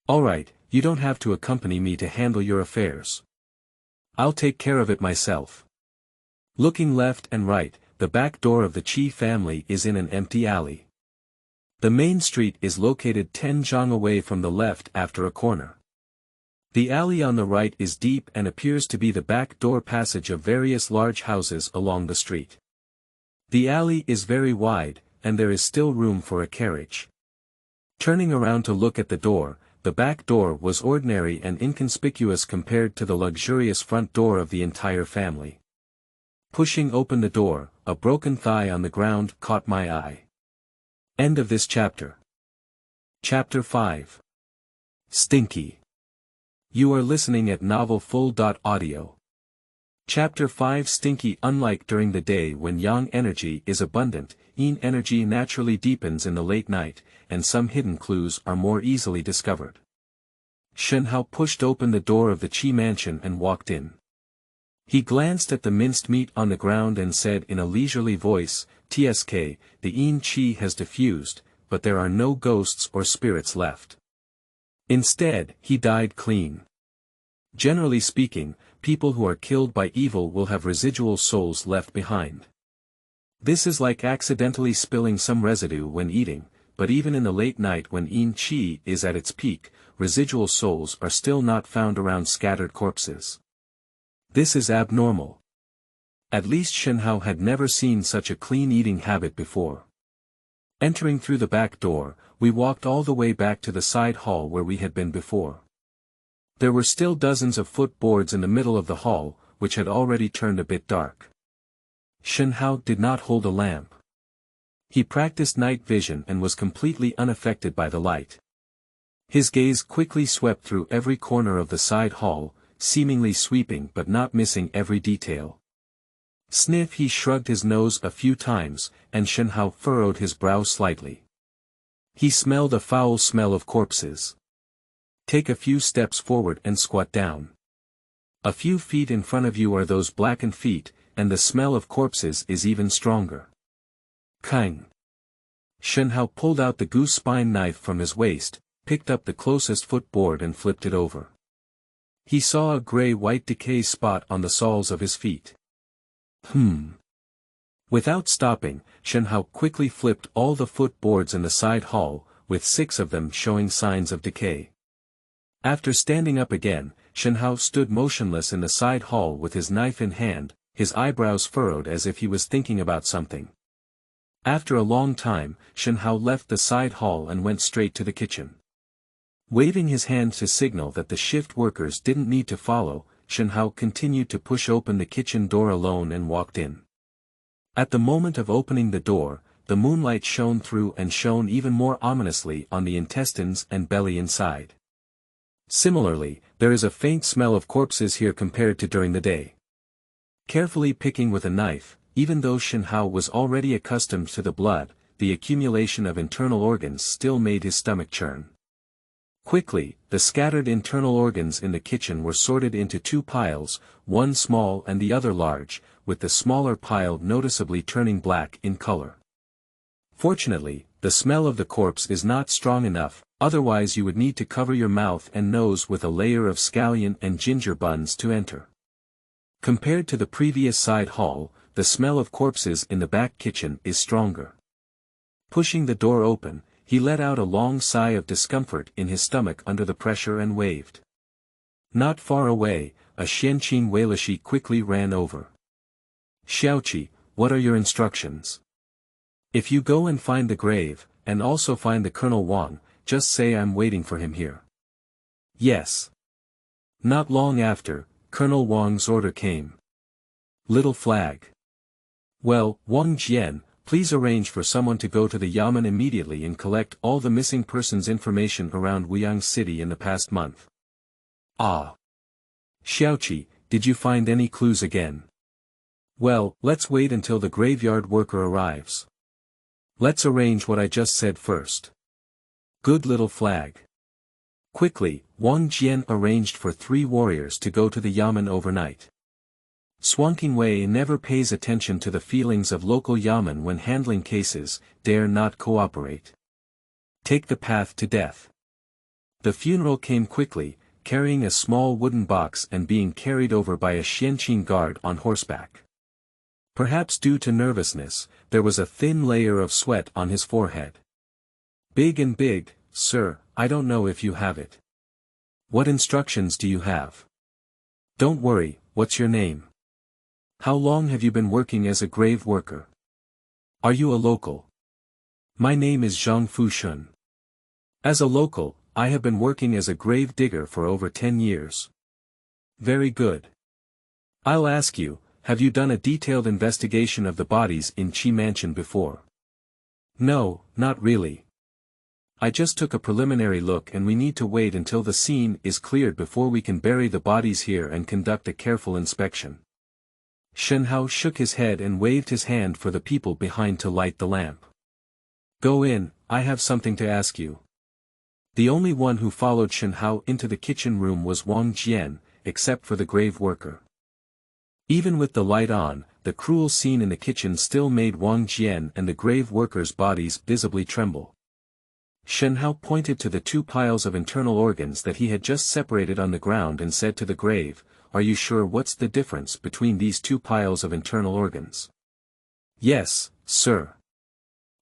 Alright, you don't have to accompany me to handle your affairs. I'll take care of it myself. Looking left and right, the back door of the Qi family is in an empty alley. The main street is located 10 zhang away from the left after a corner. The alley on the right is deep and appears to be the back door passage of various large houses along the street. The alley is very wide, and there is still room for a carriage. Turning around to look at the door, the back door was ordinary and inconspicuous compared to the luxurious front door of the entire family. Pushing open the door, a broken thigh on the ground caught my eye. End of this chapter. Chapter 5. Stinky. You are listening at novelfull.audio. Chapter 5. Stinky. Unlike during the day when yang energy is abundant, yin energy naturally deepens in the late night, and some hidden clues are more easily discovered. Shen Hao pushed open the door of the Qi mansion and walked in. He glanced at the minced meat on the ground and said in a leisurely voice, "Tsk, the yin Qi has diffused, but there are no ghosts or spirits left. Instead, he died clean. Generally speaking, people who are killed by evil will have residual souls left behind. This is like accidentally spilling some residue when eating, but even in the late night when yin Qi is at its peak, residual souls are still not found around scattered corpses. This is abnormal. At least Shen Hao had never seen such a clean eating habit before. Entering through the back door, we walked all the way back to the side hall where we had been before. There were still dozens of footboards in the middle of the hall, which had already turned a bit dark. Shen Hao did not hold a lamp. He practiced night vision and was completely unaffected by the light. His gaze quickly swept through every corner of the side hall, seemingly sweeping but not missing every detail. Sniff, he shrugged his nose a few times, and Shen Hao furrowed his brow slightly. He smelled a foul smell of corpses. Take a few steps forward and squat down. A few feet in front of you are those blackened feet, and the smell of corpses is even stronger. Kang. Shen Hao pulled out the goose spine knife from his waist, picked up the closest footboard and flipped it over. He saw a gray-white decay spot on the soles of his feet. Without stopping, Shen Hao quickly flipped all the footboards in the side hall, with 6 of them showing signs of decay. After standing up again, Shen Hao stood motionless in the side hall with his knife in hand, his eyebrows furrowed as if he was thinking about something. After a long time, Shen Hao left the side hall and went straight to the kitchen. Waving his hand to signal that the shift workers didn't need to follow, Shen Hao continued to push open the kitchen door alone and walked in. At the moment of opening the door, the moonlight shone through and shone even more ominously on the intestines and belly inside. Similarly, there is a faint smell of corpses here compared to during the day. Carefully picking with a knife, even though Shen Hao was already accustomed to the blood, the accumulation of internal organs still made his stomach churn. Quickly, the scattered internal organs in the kitchen were sorted into 2 piles, one small and the other large, with the smaller pile noticeably turning black in color. Fortunately, the smell of the corpse is not strong enough, otherwise you would need to cover your mouth and nose with a layer of scallion and ginger buns to enter. Compared to the previous side hall, the smell of corpses in the back kitchen is stronger. Pushing the door open, he let out a long sigh of discomfort in his stomach under the pressure and waved. Not far away, a Xuanqingwei quickly ran over. Xiaoqi, what are your instructions? If you go and find the grave, and also find the Colonel Wang, just say I'm waiting for him here. Yes. Not long after, Colonel Wang's order came. Little flag. Well, Wang Jian, please arrange for someone to go to the Yamen immediately and collect all the missing persons information around Wuyang City in the past month. Ah. Xiaoqi, did you find any clues again? Well, let's wait until the graveyard worker arrives. Let's arrange what I just said first. Good little flag. Quickly, Wang Jian arranged for 3 warriors to go to the Yamen overnight. Xuanqingwei never pays attention to the feelings of local Yamen when handling cases, dare not cooperate. Take the path to death. The funeral came quickly, carrying a small wooden box and being carried over by a Xuanqing Guard on horseback. Perhaps due to nervousness, there was a thin layer of sweat on his forehead. Big and big, sir, I don't know if you have it. What instructions do you have? Don't worry, what's your name? How long have you been working as a grave worker? Are you a local? My name is Zhang Fushun. As a local, I have been working as a grave digger for over 10 years. Very good. I'll ask you, have you done a detailed investigation of the bodies in Qi Mansion before? No, not really. I just took a preliminary look and we need to wait until the scene is cleared before we can bury the bodies here and conduct a careful inspection. Shen Hao shook his head and waved his hand for the people behind to light the lamp. Go in, I have something to ask you. The only one who followed Shen Hao into the kitchen room was Wang Jian, except for the grave worker. Even with the light on, the cruel scene in the kitchen still made Wang Jian and the grave worker's bodies visibly tremble. Shen Hao pointed to the 2 piles of internal organs that he had just separated on the ground and said to the grave, "Are you sure what's the difference between these 2 piles of internal organs?" "Yes, sir."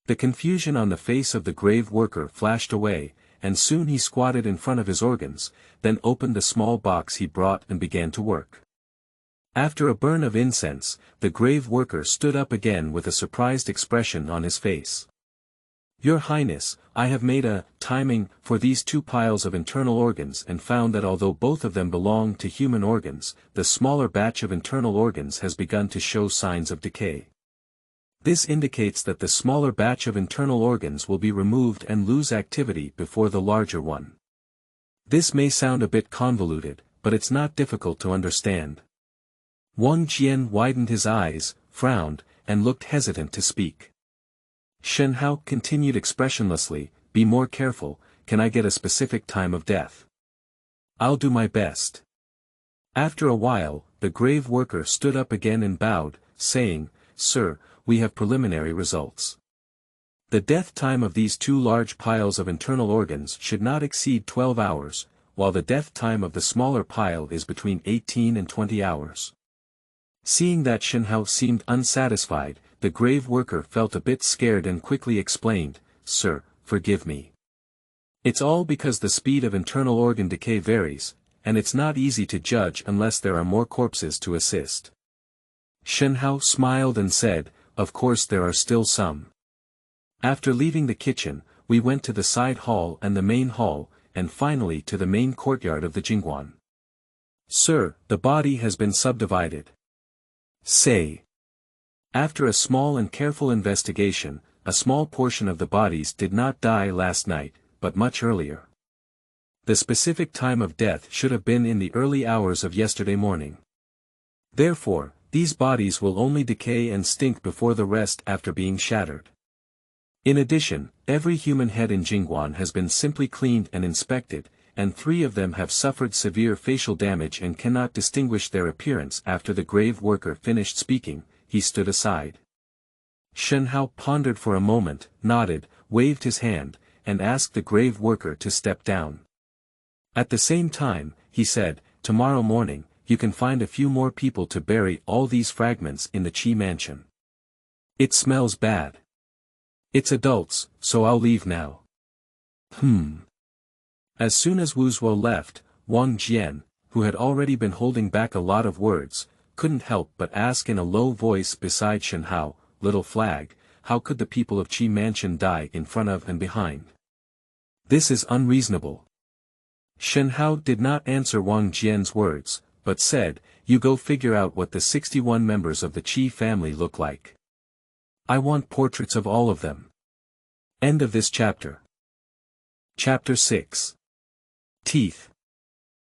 The confusion on the face of the grave worker flashed away, and soon he squatted in front of his organs, then opened the small box he brought and began to work. After a burn of incense, the grave worker stood up again with a surprised expression on his face. Your Highness, I have made a timing for these two piles of internal organs and found that although both of them belong to human organs, the smaller batch of internal organs has begun to show signs of decay. This indicates that the smaller batch of internal organs will be removed and lose activity before the larger one. This may sound a bit convoluted, but it's not difficult to understand. Wang Jian widened his eyes, frowned, and looked hesitant to speak. Shen Hao continued expressionlessly, be more careful, can I get a specific time of death? I'll do my best. After a while, the grave worker stood up again and bowed, saying, Sir, we have preliminary results. The death time of these two large piles of internal organs should not exceed 12 hours, while the death time of the smaller pile is between 18 and 20 hours. Seeing that Shen Hao seemed unsatisfied, the grave worker felt a bit scared and quickly explained, Sir, forgive me. It's all because the speed of internal organ decay varies, and it's not easy to judge unless there are more corpses to assist. Shen Hao smiled and said, Of course there are still some. After leaving the kitchen, we went to the side hall and the main hall, and finally to the main courtyard of the Jingguan. Sir, the body has been subdivided. Say. After a small and careful investigation, a small portion of the bodies did not die last night, but much earlier. The specific time of death should have been in the early hours of yesterday morning. Therefore, these bodies will only decay and stink before the rest after being shattered. In addition, every human head in Jingguan has been simply cleaned and inspected, and 3 of them have suffered severe facial damage and cannot distinguish their appearance. After the grave worker finished speaking, he stood aside. Shen Hao pondered for a moment, nodded, waved his hand, and asked the grave worker to step down. At the same time, he said, Tomorrow morning, you can find a few more people to bury all these fragments in the Qi mansion. It smells bad. It's adults, so I'll leave now. As soon as Wu Zuo left, Wang Jian, who had already been holding back a lot of words, couldn't help but ask in a low voice beside Shen Hao, Little Flag, how could the people of Qi Mansion die in front of and behind? This is unreasonable. Shen Hao did not answer Wang Jian's words, but said, You go figure out what the 61 members of the Qi family look like. I want portraits of all of them. End of this chapter. Chapter 6. Teeth.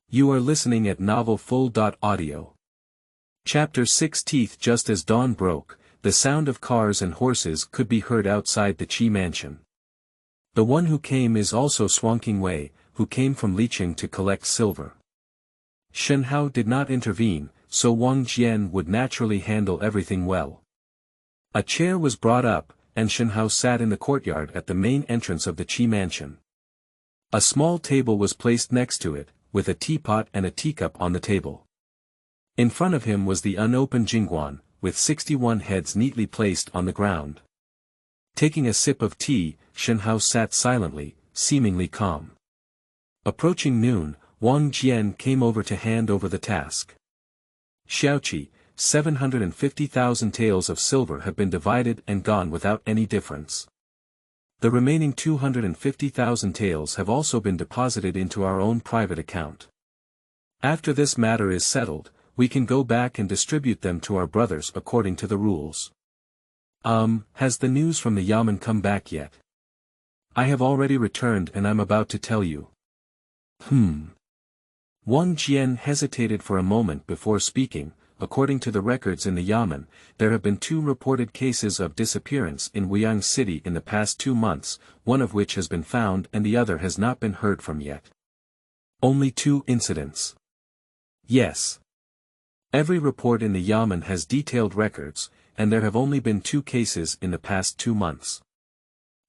You are listening at novelfull.audio. Chapter 6. Teeth. Just as dawn broke, the sound of cars and horses could be heard outside the Qi mansion. The one who came is also Xuanqingwei, who came from Liqing to collect silver. Shen Hao did not intervene, so Wang Jian would naturally handle everything well. A chair was brought up, and Shen Hao sat in the courtyard at the main entrance of the Qi mansion. A small table was placed next to it, with a teapot and a teacup on the table. In front of him was the unopened Jingguan, with 61 heads neatly placed on the ground. Taking a sip of tea, Shen Hao sat silently, seemingly calm. Approaching noon, Wang Jian came over to hand over the task. Xiaoqi, 750,000 taels of silver have been divided and gone without any difference. The remaining 250,000 taels have also been deposited into our own private account. After this matter is settled, we can go back and distribute them to our brothers according to the rules. Has the news from the Yamen come back yet? I have already returned and I'm about to tell you. Wang Jian hesitated for a moment before speaking. According to the records in the Yamen, there have been 2 reported cases of disappearance in Wuyang City in the past 2 months, one of which has been found and the other has not been heard from yet. Only 2 incidents. Yes. Every report in the Yamen has detailed records, and there have only been 2 cases in the past 2 months.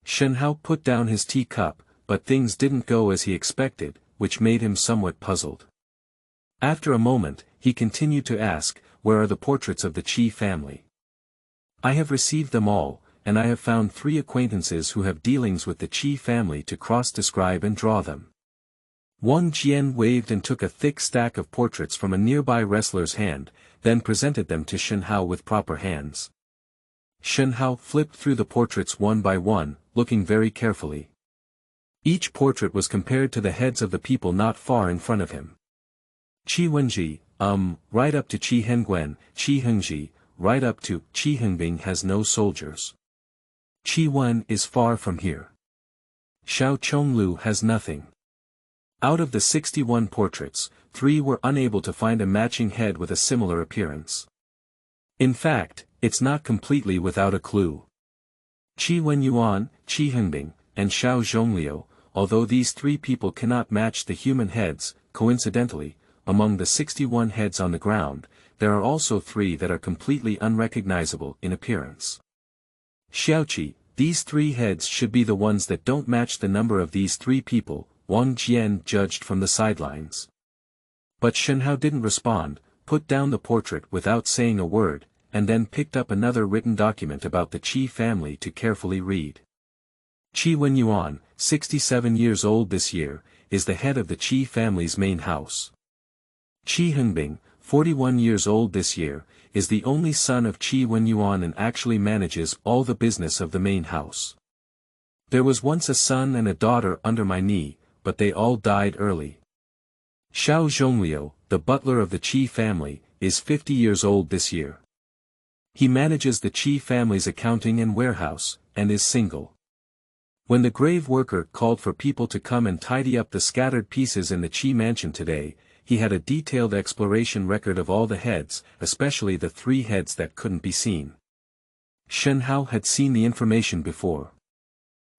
Shen Hao put down his teacup, but things didn't go as he expected, which made him somewhat puzzled. After a moment, he continued to ask, Where are the portraits of the Qi family? I have received them all, and I have found 3 acquaintances who have dealings with the Qi family to cross-describe and draw them. Wang Jian waved and took a thick stack of portraits from a nearby wrestler's hand, then presented them to Shen Hao with proper hands. Shen Hao flipped through the portraits one by one, looking very carefully. Each portrait was compared to the heads of the people not far in front of him. Qi Wenji, right up to Qi Hengguan, Qi Hengji, right up to Qi Hengbing has no soldiers. Qi Wen is far from here. Xiao Chonglu has nothing. Out of the 61 portraits, 3 were unable to find a matching head with a similar appearance. In fact, it's not completely without a clue. Qi Wenyuan, Qi Hengbing, and Xiao Zhongliu, although these 3 people cannot match the human heads, coincidentally, among the 61 heads on the ground, there are also 3 that are completely unrecognizable in appearance. Xiaoqi, these 3 heads should be the ones that don't match the number of these 3 people, Wang Jian judged from the sidelines. But Shen Hao didn't respond, put down the portrait without saying a word, and then picked up another written document about the Qi family to carefully read. Qi Wenyuan, 67 years old this year, is the head of the Qi family's main house. Qi Hengbing, 41 years old this year, is the only son of Qi Wenyuan and actually manages all the business of the main house. There was once a son and a daughter under my knee, but they all died early. Xiao Zhongliu, the butler of the Qi family, is 50 years old this year. He manages the Qi family's accounting and warehouse, and is single. When the grave worker called for people to come and tidy up the scattered pieces in the Qi mansion today, he had a detailed exploration record of all the heads, especially the 3 heads that couldn't be seen. Shen Hao had seen the information before.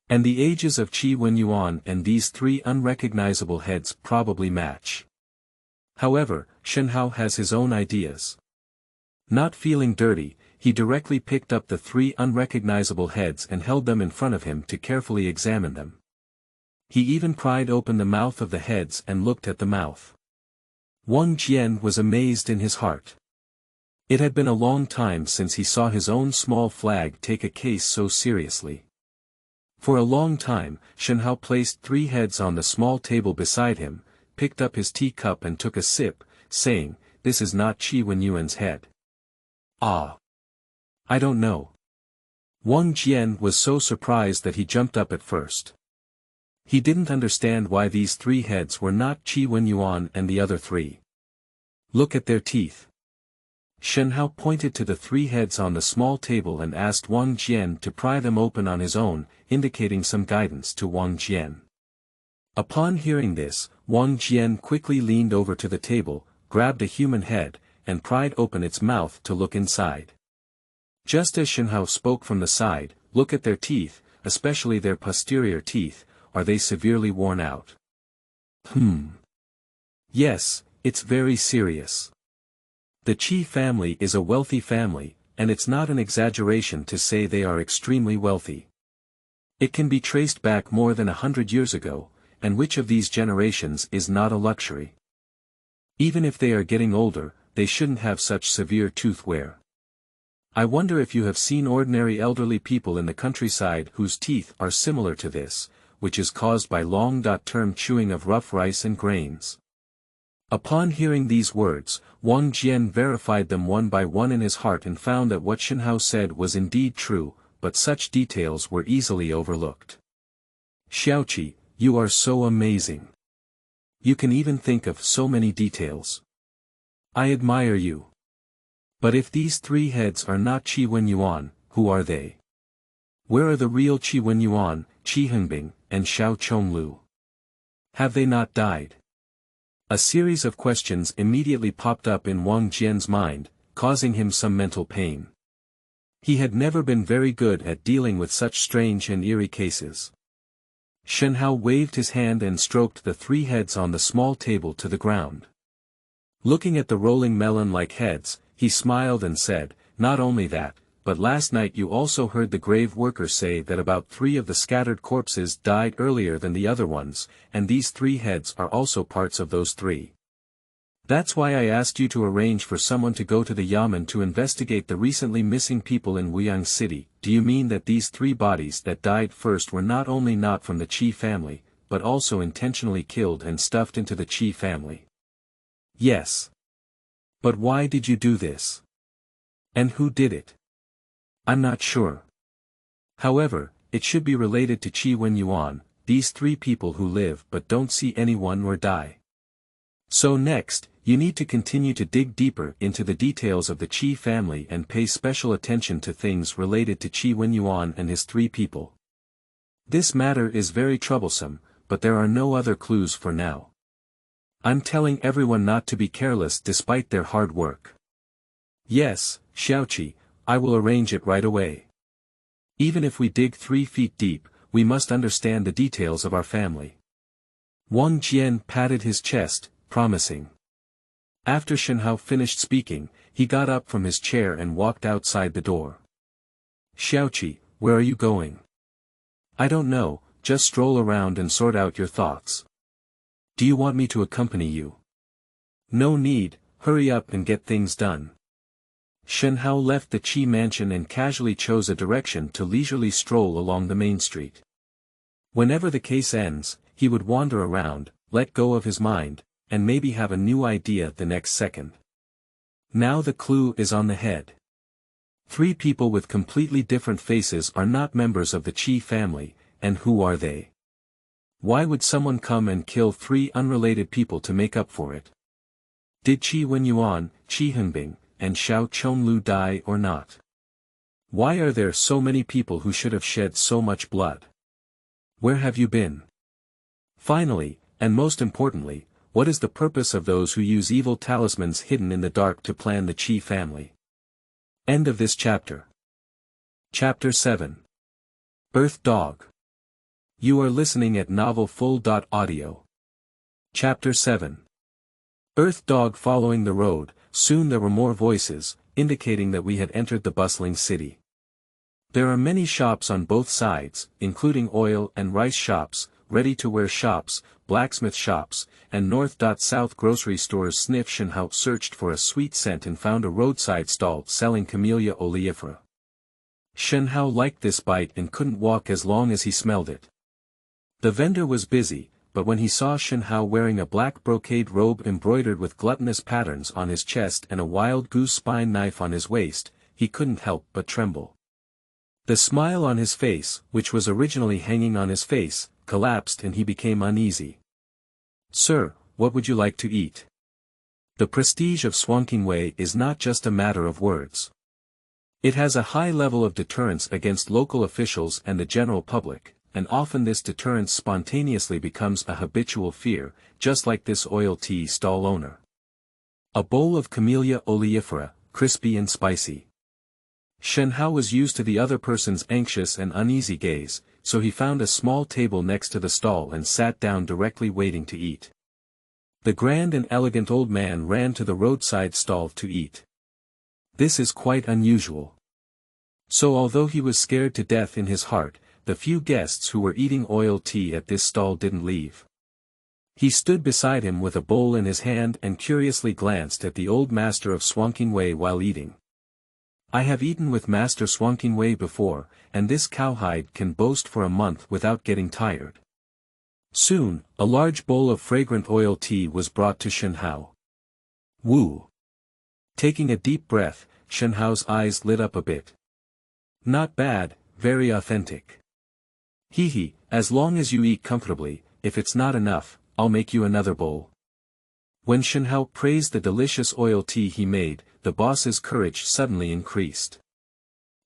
And the ages of Qi Wenyuan and these 3 unrecognizable heads probably match. However, Shen Hao has his own ideas. Not feeling dirty, he directly picked up the 3 unrecognizable heads and held them in front of him to carefully examine them. He even pried open the mouth of the heads and looked at the mouth. Wang Jian was amazed in his heart. It had been a long time since he saw his own small flag take a case so seriously. For a long time, Shen Hao placed 3 heads on the small table beside him, picked up his teacup and took a sip, saying, "This is not Qi Wenyuan's head." "Ah. I don't know." Wang Jian was so surprised that he jumped up at first. He didn't understand why these 3 heads were not Qi Wenyuan and the other 3. "Look at their teeth." Shen Hao pointed to the 3 heads on the small table and asked Wang Jian to pry them open on his own, indicating some guidance to Wang Jian. Upon hearing this, Wang Jian quickly leaned over to the table, grabbed a human head, and pried open its mouth to look inside. Just as Shen Hao spoke from the side, "Look at their teeth, especially their posterior teeth, are they severely worn out?" Yes, it's very serious. The Qi family is a wealthy family, and it's not an exaggeration to say they are extremely wealthy. It can be traced back more than 100 years ago, and which of these generations is not a luxury? Even if they are getting older, they shouldn't have such severe tooth wear. I wonder if you have seen ordinary elderly people in the countryside whose teeth are similar to this, which is caused by long-term chewing of rough rice and grains. Upon hearing these words, Wang Jian verified them one by one in his heart and found that what Shen Hao said was indeed true, but such details were easily overlooked. "Xiaoqi, you are so amazing. You can even think of so many details. I admire you. But if these 3 heads are not Qi Wenyuan, who are they? Where are the real Qi Wenyuan, Qi Hengbing, and Xiao Chonglu? Have they not died?" A series of questions immediately popped up in Wang Jian's mind, causing him some mental pain. He had never been very good at dealing with such strange and eerie cases. Shen Hao waved his hand and stroked the 3 heads on the small table to the ground. Looking at the rolling melon-like heads, he smiled and said, "Not only that, but last night you also heard the grave worker say that about 3 of the scattered corpses died earlier than the other ones, and these 3 heads are also parts of those 3. That's why I asked you to arrange for someone to go to the Yamen to investigate the recently missing people in Wuyang City. Do you mean that these 3 bodies that died first were not only not from the Qi family, but also intentionally killed and stuffed into the Qi family. Yes. But why did you do this? And who did it? I'm not sure. However, it should be related to Qi Wenyuan, these three people who live but don't see anyone or die. So next, you need to continue to dig deeper into the details of the Qi family and pay special attention to things related to Qi Wenyuan and his three people. This matter is very troublesome, but there are no other clues for now. I'm telling everyone not to be careless despite their hard work. Yes, Xiaoqi, I will arrange it right away. Even if we dig 3 feet deep, we must understand the details of our family. Wang Jian patted his chest, promising. After Shen Hao finished speaking, he got up from his chair and walked outside the door. Xiaoqi, where are you going? I don't know, just stroll around and sort out your thoughts. Do you want me to accompany you? No need, hurry up and get things done. Shen Hao left the Qi mansion and casually chose a direction to leisurely stroll along the main street. Whenever the case ends, he would wander around, let go of his mind, and maybe have a new idea the next second. Now the clue is on the head. 3 people with completely different faces are not members of the Qi family, and who are they? Why would someone come and kill 3 unrelated people to make up for it? Did Qi Wenyuan, Qi Hengbing, and Xiao Chonglu die or not? Why are there so many people who should have shed so much blood? Where have you been? Finally, and most importantly, what is the purpose of those who use evil talismans hidden in the dark to plan the Qi family? End of this chapter. Chapter 7. Earth Dog. You are listening at novelfull.audio. Chapter 7. Earth Dog. Following the road, soon there were more voices, indicating that we had entered the bustling city. There are many shops on both sides, including oil and rice shops, ready-to-wear shops, blacksmith shops, and north-south grocery stores. Shen Hao searched for a sweet scent and found a roadside stall selling camellia oleifera. Shen Hao liked this bite and couldn't walk as long as he smelled it. The vendor was busy, but when he saw Shen Hao wearing a black brocade robe embroidered with gluttonous patterns on his chest and a wild goose spine knife on his waist, he couldn't help but tremble. The smile on his face, which was originally hanging on his face, collapsed and he became uneasy. Sir, what would you like to eat? The prestige of Xuanqingwei is not just a matter of words. It has a high level of deterrence against local officials and the general public, and often this deterrence spontaneously becomes a habitual fear, just like this oil tea stall owner. A bowl of camellia oleifera, crispy and spicy. Shen Hao was used to the other person's anxious and uneasy gaze, so he found a small table next to the stall and sat down directly waiting to eat. The grand and elegant old man ran to the roadside stall to eat. This is quite unusual. So although he was scared to death in his heart, the few guests who were eating oil tea at this stall didn't leave. He stood beside him with a bowl in his hand and curiously glanced at the old master of Xuanqingwei while eating. I have eaten with Master Xuanqingwei before, and this cowhide can boast for a month without getting tired. Soon, a large bowl of fragrant oil tea was brought to Shen Hao. Woo! Taking a deep breath, Shen Hao's eyes lit up a bit. Not bad, very authentic. Hee, as long as you eat comfortably, if it's not enough, I'll make you another bowl. When Shen Hao praised the delicious oil tea he made, the boss's courage suddenly increased.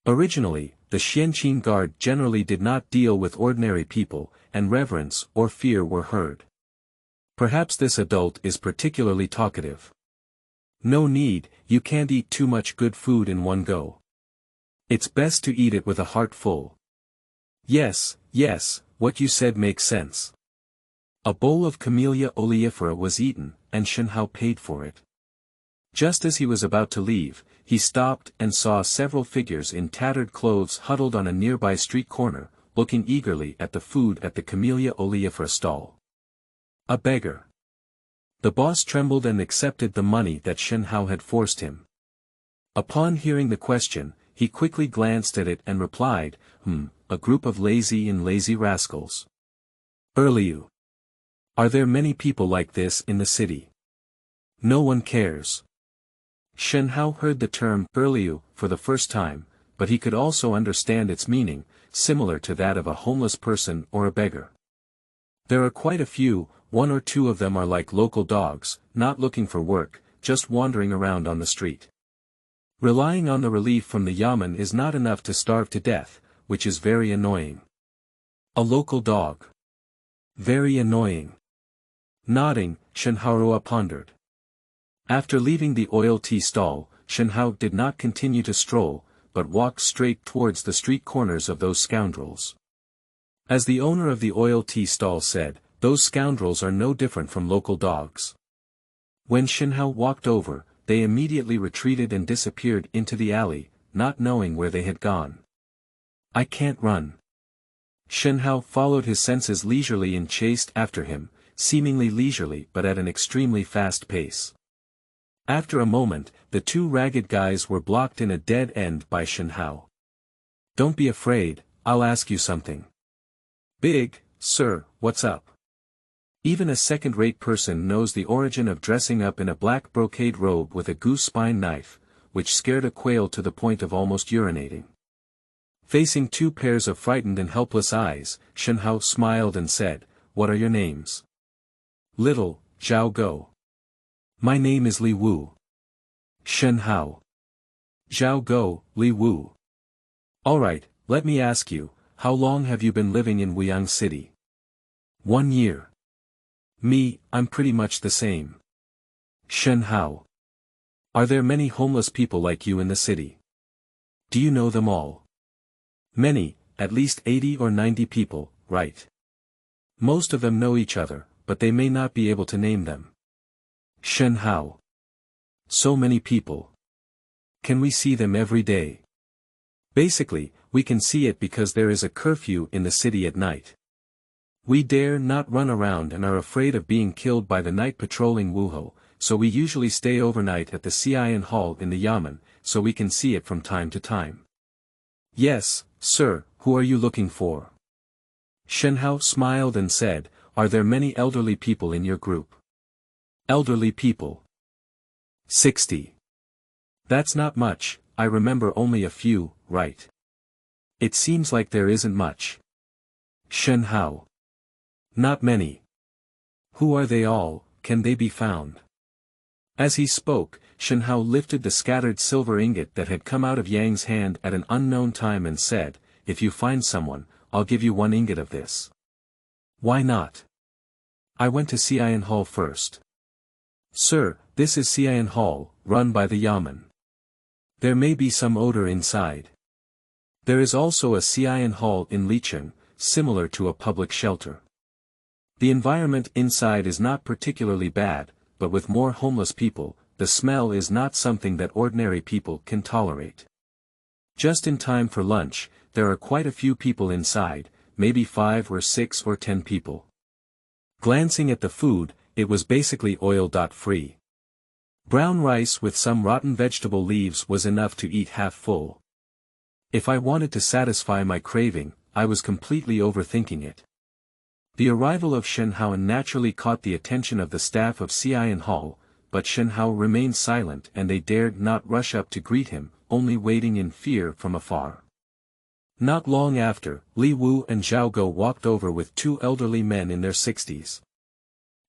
Originally, the Xuanqing Guard generally did not deal with ordinary people, and reverence or fear were heard. Perhaps this adult is particularly talkative. No need, you can't eat too much good food in one go. It's best to eat it with a heart full. Yes, what you said makes sense. A bowl of camellia oleifera was eaten, and Shen Hao paid for it. Just as he was about to leave, he stopped and saw several figures in tattered clothes huddled on a nearby street corner, looking eagerly at the food at the camellia oleifera stall. A beggar. The boss trembled and accepted the money that Shen Hao had forced him. Upon hearing the question, he quickly glanced at it and replied, a group of lazy rascals. Earlier. Are there many people like this in the city? No one cares. Shen Hao heard the term "liu" for the first time, but he could also understand its meaning, similar to that of a homeless person or a beggar. There are quite a few, one or two of them are like local dogs, not looking for work, just wandering around on the street. Relying on the relief from the yamen is not enough to starve to death, which is very annoying. A local dog. Very annoying. Nodding, Shen Hao pondered. After leaving the oil tea stall, Shen Hao did not continue to stroll, but walked straight towards the street corners of those scoundrels. As the owner of the oil tea stall said, those scoundrels are no different from local dogs. When Shen Hao walked over, they immediately retreated and disappeared into the alley, not knowing where they had gone. I can't run. Shen Hao followed his senses leisurely and chased after him, seemingly leisurely but at an extremely fast pace. After a moment, the two ragged guys were blocked in a dead end by Shen Hao. Don't be afraid, I'll ask you something. Big, sir, what's up? Even a second-rate person knows the origin of dressing up in a black brocade robe with a goose spine knife, which scared a quail to the point of almost urinating. Facing two pairs of frightened and helpless eyes, Shen Hao smiled and said, "What are your names?" "Little, Zhao Go." "My name is Li Wu." "Shen Hao." "Zhao Go, Li Wu." "Alright, let me ask you, how long have you been living in Wuyang City?" 1 year. "Me, I'm pretty much the same." Shen Hao. "Are there many homeless people like you in the city? Do you know them all?" "Many, at least 80 or 90 people, right? Most of them know each other, but they may not be able to name them." Shen Hao. "So many people. Can we see them every day?" "Basically, we can see it because there is a curfew in the city at night. We dare not run around and are afraid of being killed by the night patrolling Wuho, so we usually stay overnight at the Xian Hall in the Yamen, so we can see it from time to time." "Yes, sir, who are you looking for?" Shen Hao smiled and said, "Are there many elderly people in your group?" "Elderly people. 60. That's not much, I remember only a few, right? It seems like there isn't much." Shen Hao. "Not many. Who are they all, can they be found?" As he spoke, Shen Hao lifted the scattered silver ingot that had come out of Yang's hand at an unknown time and said, "If you find someone, I'll give you 1 ingot of this." "Why not?" "I went to Xian Hall first." "Sir, this is Xian Hall, run by the Yamen. There may be some odor inside. There is also a Xian Hall in Licheng, similar to a public shelter. The environment inside is not particularly bad, but with more homeless people, the smell is not something that ordinary people can tolerate. Just in time for lunch, there are quite a few people inside, maybe 5 or 6 or 10 people." Glancing at the food, it was basically oil-free. Brown rice with some rotten vegetable leaves was enough to eat half full. If I wanted to satisfy my craving, I was completely overthinking it. The arrival of Shen Hao naturally caught the attention of the staff of Xian Hall, but Shen Hao remained silent and they dared not rush up to greet him, only waiting in fear from afar. Not long after, Li Wu and Zhao Go walked over with 2 elderly men in their 60s.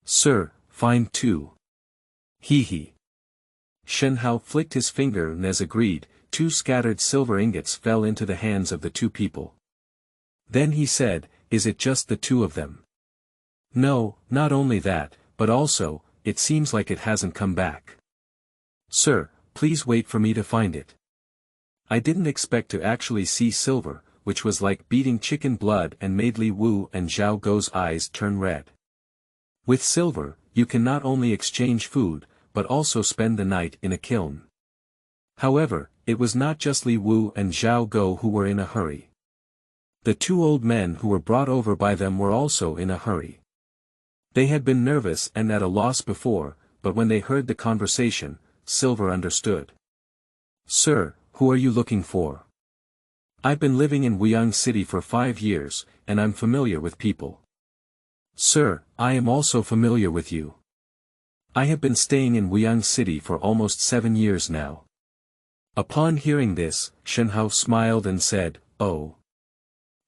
"Sir, find 2. Hee. Shen Hao flicked his finger and as agreed, 2 scattered silver ingots fell into the hands of the 2 people. Then he said, "Is it just the 2 of them?" "No, not only that, but also, it seems like it hasn't come back." "Sir, please wait for me to find it." I didn't expect to actually see silver, which was like beating chicken blood and made Li Wu and Zhao Go's eyes turn red. With silver, you can not only exchange food, but also spend the night in a kiln. However, it was not just Li Wu and Zhao Go who were in a hurry. The 2 old men who were brought over by them were also in a hurry. They had been nervous and at a loss before, but when they heard the conversation, Silver understood. "Sir, who are you looking for?" "I've been living in Wuyang City for 5 years, and I'm familiar with people." Sir, I am also familiar with you. I have been staying in Wuyang City for almost 7 years now. Upon hearing this, Shen Hao smiled and said, "Oh.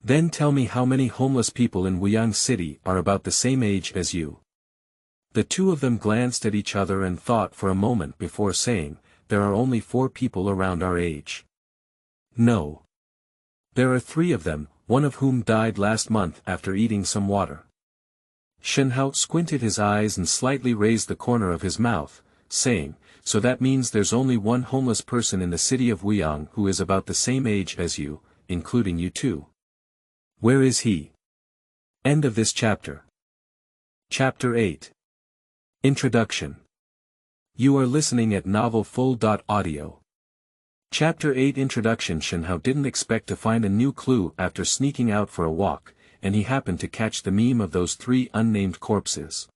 Then tell me how many homeless people in Wuyang City are about the same age as you." The two of them glanced at each other and thought for a moment before saying, "There are only 4 people around our age." "No. There are 3 of them, one of whom died last month after eating some water." Shen Hao squinted his eyes and slightly raised the corner of his mouth, saying, "So that means there's only one homeless person in the city of Wuyang who is about the same age as you, including you too. Where is he?" End of this chapter. Chapter 8. Introduction. You are listening at novelfull.audio. Chapter 8 Introduction. Shen Hao didn't expect to find a new clue after sneaking out for a walk, and he happened to catch the meme of those 3 unnamed corpses.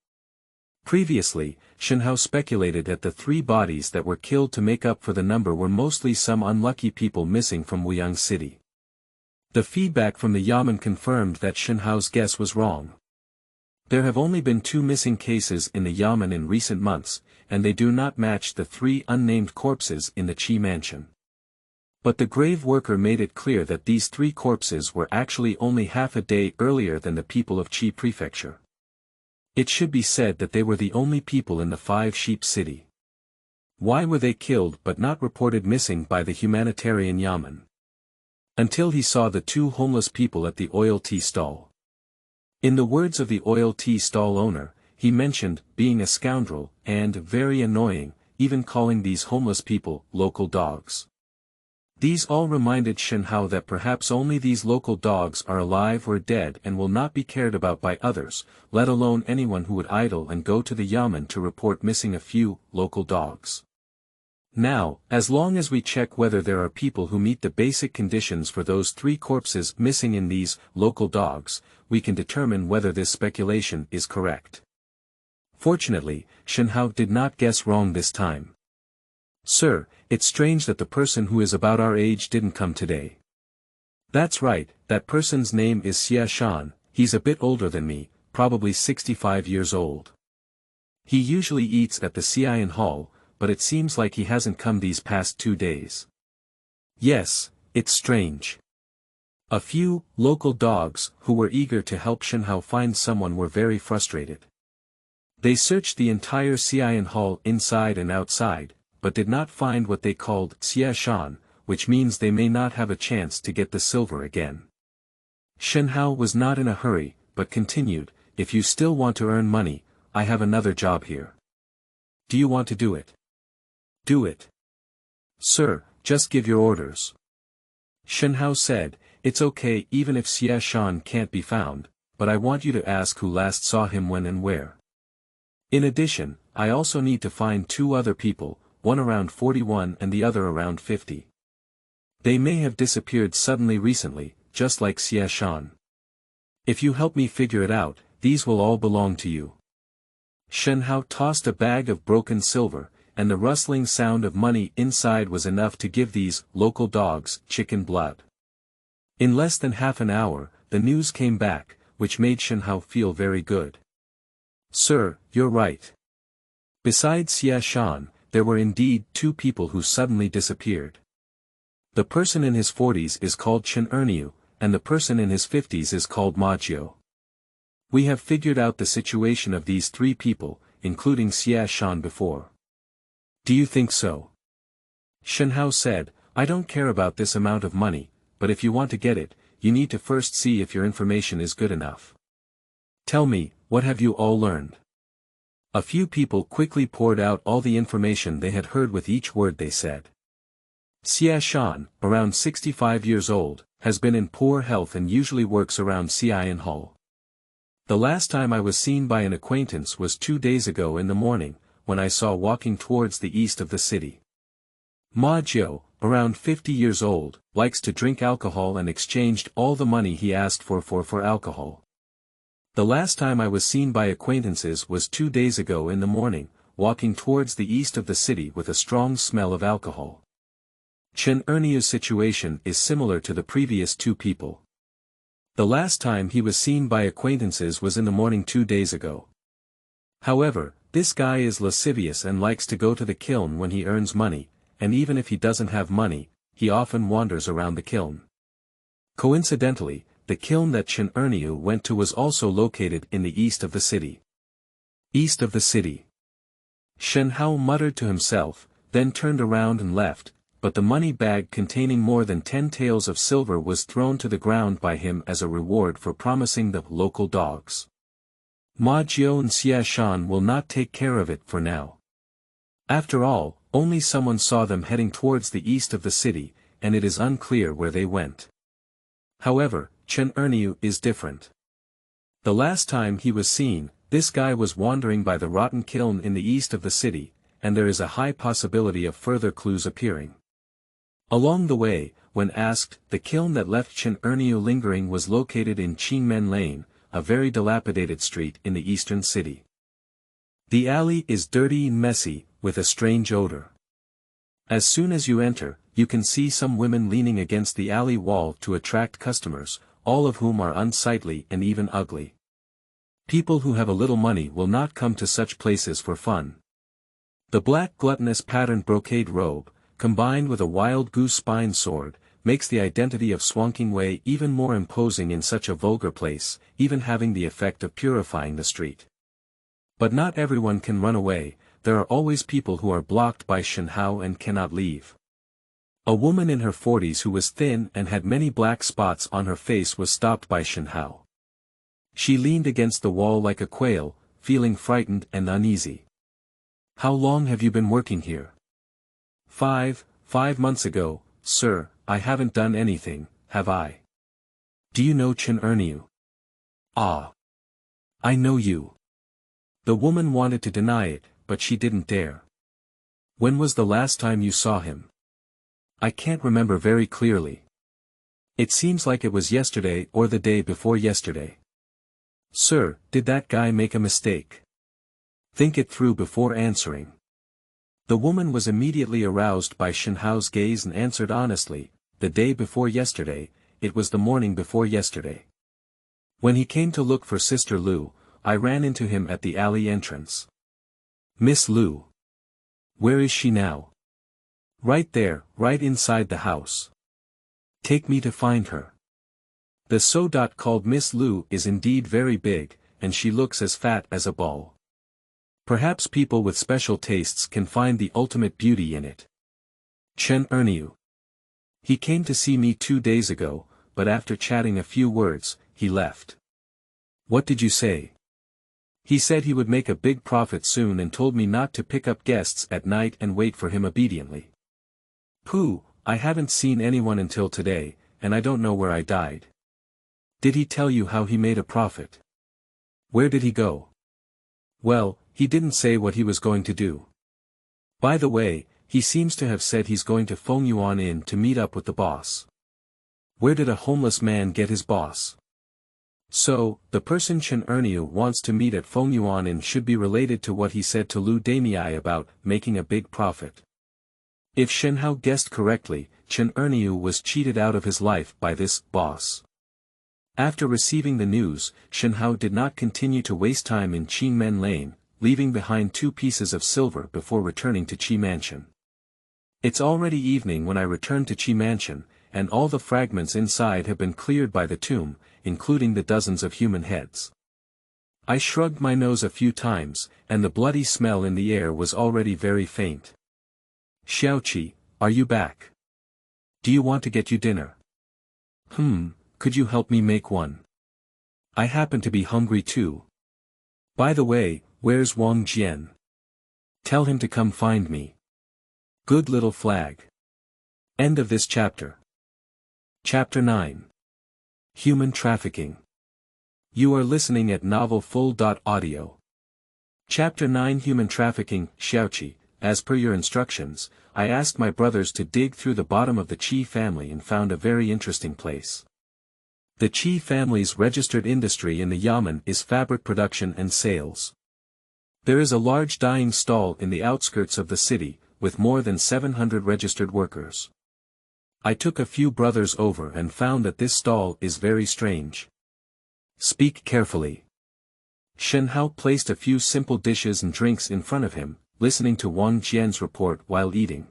Previously, Shen Hao speculated that the 3 bodies that were killed to make up for the number were mostly some unlucky people missing from Wuyang City. The feedback from the Yamen confirmed that Shen Hao's guess was wrong. There have only been 2 missing cases in the Yamen in recent months, and they do not match the 3 unnamed corpses in the Qi mansion. But the grave worker made it clear that these 3 corpses were actually only half a day earlier than the people of Qi Prefecture. It should be said that they were the only people in the 5 Sheep City. Why were they killed but not reported missing by the humanitarian Yamen? Until he saw the 2 homeless people at the oil tea stall. In the words of the oil tea stall owner, he mentioned being a scoundrel and very annoying, even calling these homeless people local dogs. These all reminded Shen Hao that perhaps only these local dogs are alive or dead and will not be cared about by others, let alone anyone who would idle and go to the Yamen to report missing a few local dogs. Now, as long as we check whether there are people who meet the basic conditions for those 3 corpses missing in these local dogs, we can determine whether this speculation is correct. Fortunately, Shen Hao did not guess wrong this time. "Sir, it's strange that the person who is about our age didn't come today." "That's right, that person's name is Xia Shan, he's a bit older than me, probably 65 years old. He usually eats at the Xian Hall, but it seems like he hasn't come these past 2 days." Yes, it's strange. A few local dogs who were eager to help Shen Hao find someone were very frustrated. They searched the entire Xian Hall inside and outside, but did not find what they called Xia Shan, which means they may not have a chance to get the silver again. Shen Hao was not in a hurry, but continued, "If you still want to earn money, I have another job here. Do you want to do it?" "Do it." "Sir, just give your orders." Shen Hao said, "It's okay even if Xia Shan can't be found, but I want you to ask who last saw him when and where. In addition, I also need to find 2 other people, one around 41 and the other around 50. They may have disappeared suddenly recently, just like Xia Shan. If you help me figure it out, these will all belong to you." Shen Hao tossed a bag of broken silver, and the rustling sound of money inside was enough to give these local dogs chicken blood. In less than half an hour, the news came back, which made Shen Hao feel very good. "Sir, you're right. Besides Xia Shan, there were indeed 2 people who suddenly disappeared. The person in his 40s is called Chen Erniu, and the person in his 50s is called Ma Jiu. We have figured out the situation of these 3 people, including Xia Shan before. Do you think so?" Shen Hao said, "I don't care about this amount of money, but if you want to get it, you need to first see if your information is good enough. Tell me, what have you all learned?" A few people quickly poured out all the information they had heard with each word they said. Xia Shan, around 65 years old, has been in poor health and usually works around Xian Hall. The last time I was seen by an acquaintance was 2 days ago in the morning, when I saw walking towards the east of the city. Ma Jiu, around 50 years old, likes to drink alcohol and exchanged all the money he asked for alcohol. The last time I was seen by acquaintances was 2 days ago in the morning, walking towards the east of the city with a strong smell of alcohol. Chen Erniu's situation is similar to the previous 2 people. The last time he was seen by acquaintances was in the morning 2 days ago. However, this guy is lascivious and likes to go to the kiln when he earns money, and even if he doesn't have money, he often wanders around the kiln. Coincidentally, the kiln that Chen Erniu went to was also located in the east of the city. East of the city. Shen Hao muttered to himself, then turned around and left, but the money bag containing more than 10 taels of silver was thrown to the ground by him as a reward for promising the local dogs. Ma Jiao and Xia Shan will not take care of it for now. After all, only someone saw them heading towards the east of the city, and it is unclear where they went. However, Chen Erniu is different. The last time he was seen, this guy was wandering by the rotten kiln in the east of the city, and there is a high possibility of further clues appearing. Along the way, when asked, the kiln that left Chen Erniu lingering was located in Qingmen Lane, a very dilapidated street in the eastern city. The alley is dirty and messy, with a strange odor. As soon as you enter, you can see some women leaning against the alley wall to attract customers, all of whom are unsightly and even ugly. People who have a little money will not come to such places for fun. The black gluttonous patterned brocade robe, combined with a wild goose spine sword, makes the identity of Xuanqingwei even more imposing in such a vulgar place, even having the effect of purifying the street. But not everyone can run away, there are always people who are blocked by Shen Hao and cannot leave. A woman in her 40s who was thin and had many black spots on her face was stopped by Shen Hao. She leaned against the wall like a quail, feeling frightened and uneasy. "How long have you been working here?" Five months ago, sir. I haven't done anything, have I?" "Do you know Chen Erniu?" "Ah. I know you." The woman wanted to deny it, but she didn't dare. "When was the last time you saw him?" "I can't remember very clearly. It seems like it was yesterday or the day before yesterday." "Sir, did that guy make a mistake?" "Think it through before answering." The woman was immediately aroused by Shen Hao's gaze and answered honestly, "The day before yesterday, it was the morning before yesterday. When he came to look for Sister Lu, I ran into him at the alley entrance." "Miss Lu? Where is she now?" "Right there, right inside the house." "Take me to find her." The so-dot called Miss Lu is indeed very big, and she looks as fat as a ball. Perhaps people with special tastes can find the ultimate beauty in it. Chen Erniu. He came to see me 2 days ago, but after chatting a few words, he left. "What did you say?" "He said he would make a big profit soon and told me not to pick up guests at night and wait for him obediently." "Pooh, I haven't seen anyone until today, and I don't know where I died." "Did he tell you how he made a profit?" "Where did he go?" "Well, he didn't say what he was going to do. By the way, he seems to have said he's going to Fengyuan Inn to meet up with the boss." "Where did a homeless man get his boss?" "So, the person Chen Erniu wants to meet at Fengyuan Inn should be related to what he said to Lu Damei about making a big profit." If Shen Hao guessed correctly, Chen Erniu was cheated out of his life by this boss. After receiving the news, Shen Hao did not continue to waste time in Qingmen Lane, leaving behind 2 pieces of silver before returning to Qi Mansion. It's already evening when I return to Qi Mansion, and all the fragments inside have been cleared by the tomb, including the dozens of human heads. I shrugged my nose a few times, and the bloody smell in the air was already very faint. "Xiaoqi, are you back? Do you want to get you dinner?" Could you help me make one? I happen to be hungry too." "By the way, where's Wang Jian? Tell him to come find me." "Good little flag." End of this chapter. Chapter 9. Human Trafficking. You are listening at novelfull.audio. Chapter 9 Human Trafficking. Xiaoqi, as per your instructions, I asked my brothers to dig through the bottom of the Qi family and found a very interesting place. The Qi family's registered industry in the Yamen is fabric production and sales. There is a large dyeing stall in the outskirts of the city, with more than 700 registered workers. I took a few brothers over and found that this stall is very strange. Speak carefully. Shen Hao placed a few simple dishes and drinks in front of him, listening to Wang Jian's report while eating.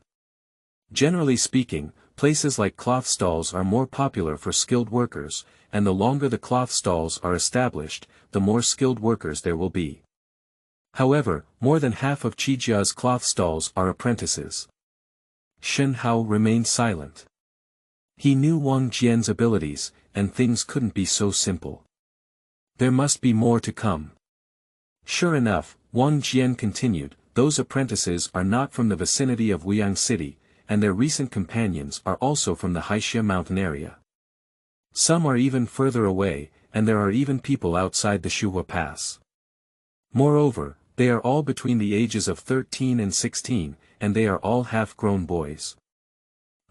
Generally speaking, places like cloth stalls are more popular for skilled workers, and the longer the cloth stalls are established, the more skilled workers there will be. However, more than half of Qijia's cloth stalls are apprentices. Shen Hao remained silent. He knew Wang Jian's abilities, and things couldn't be so simple. There must be more to come. Sure enough, Wang Jian continued, those apprentices are not from the vicinity of Weiyang City, and their recent companions are also from the Haixia mountain area. Some are even further away, and there are even people outside the Shuhua Pass. Moreover, they are all between the ages of 13 and 16, and they are all half-grown boys.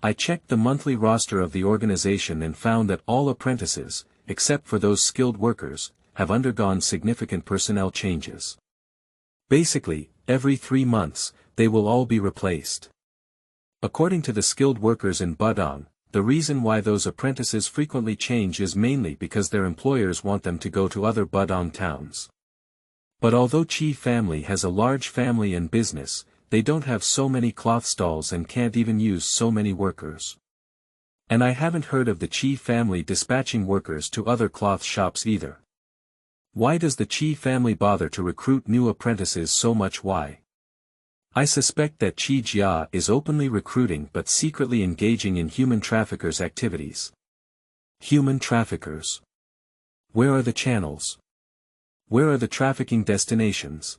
I checked the monthly roster of the organization and found that all apprentices, except for those skilled workers, have undergone significant personnel changes. Basically, every 3 months, they will all be replaced. According to the skilled workers in Budong, the reason why those apprentices frequently change is mainly because their employers want them to go to other Budong towns. But although Qi family has a large family and business, they don't have so many cloth stalls and can't even use so many workers. And I haven't heard of the Qi family dispatching workers to other cloth shops either. Why does the Qi family bother to recruit new apprentices so much? Why? I suspect that Qi Jia is openly recruiting but secretly engaging in human traffickers' activities. Human traffickers. Where are the channels? Where are the trafficking destinations?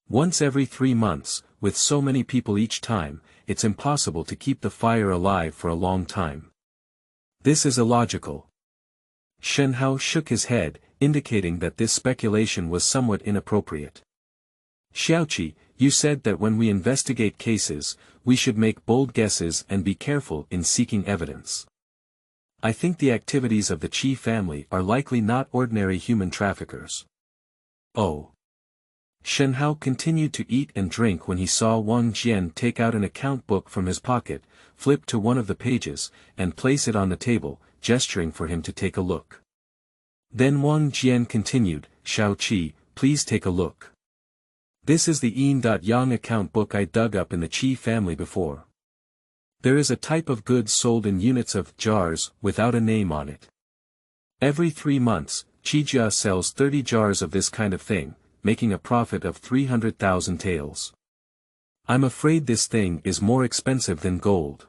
Once every 3 months, with so many people each time, it's impossible to keep the fire alive for a long time. This is illogical. Shen Hao shook his head, indicating that this speculation was somewhat inappropriate. Xiaoqi, you said that when we investigate cases, we should make bold guesses and be careful in seeking evidence. I think the activities of the Qi family are likely not ordinary human traffickers. Oh. Shen Hao continued to eat and drink when he saw Wang Jian take out an account book from his pocket, flip to one of the pages, and place it on the table, gesturing for him to take a look. Then Wang Jian continued, Xiaoqi, please take a look. This is the Yin.Yang account book I dug up in the Qi family before. There is a type of goods sold in units of jars without a name on it. Every 3 months, Qijia sells 30 jars of this kind of thing, making a profit of 300,000 taels. I'm afraid this thing is more expensive than gold.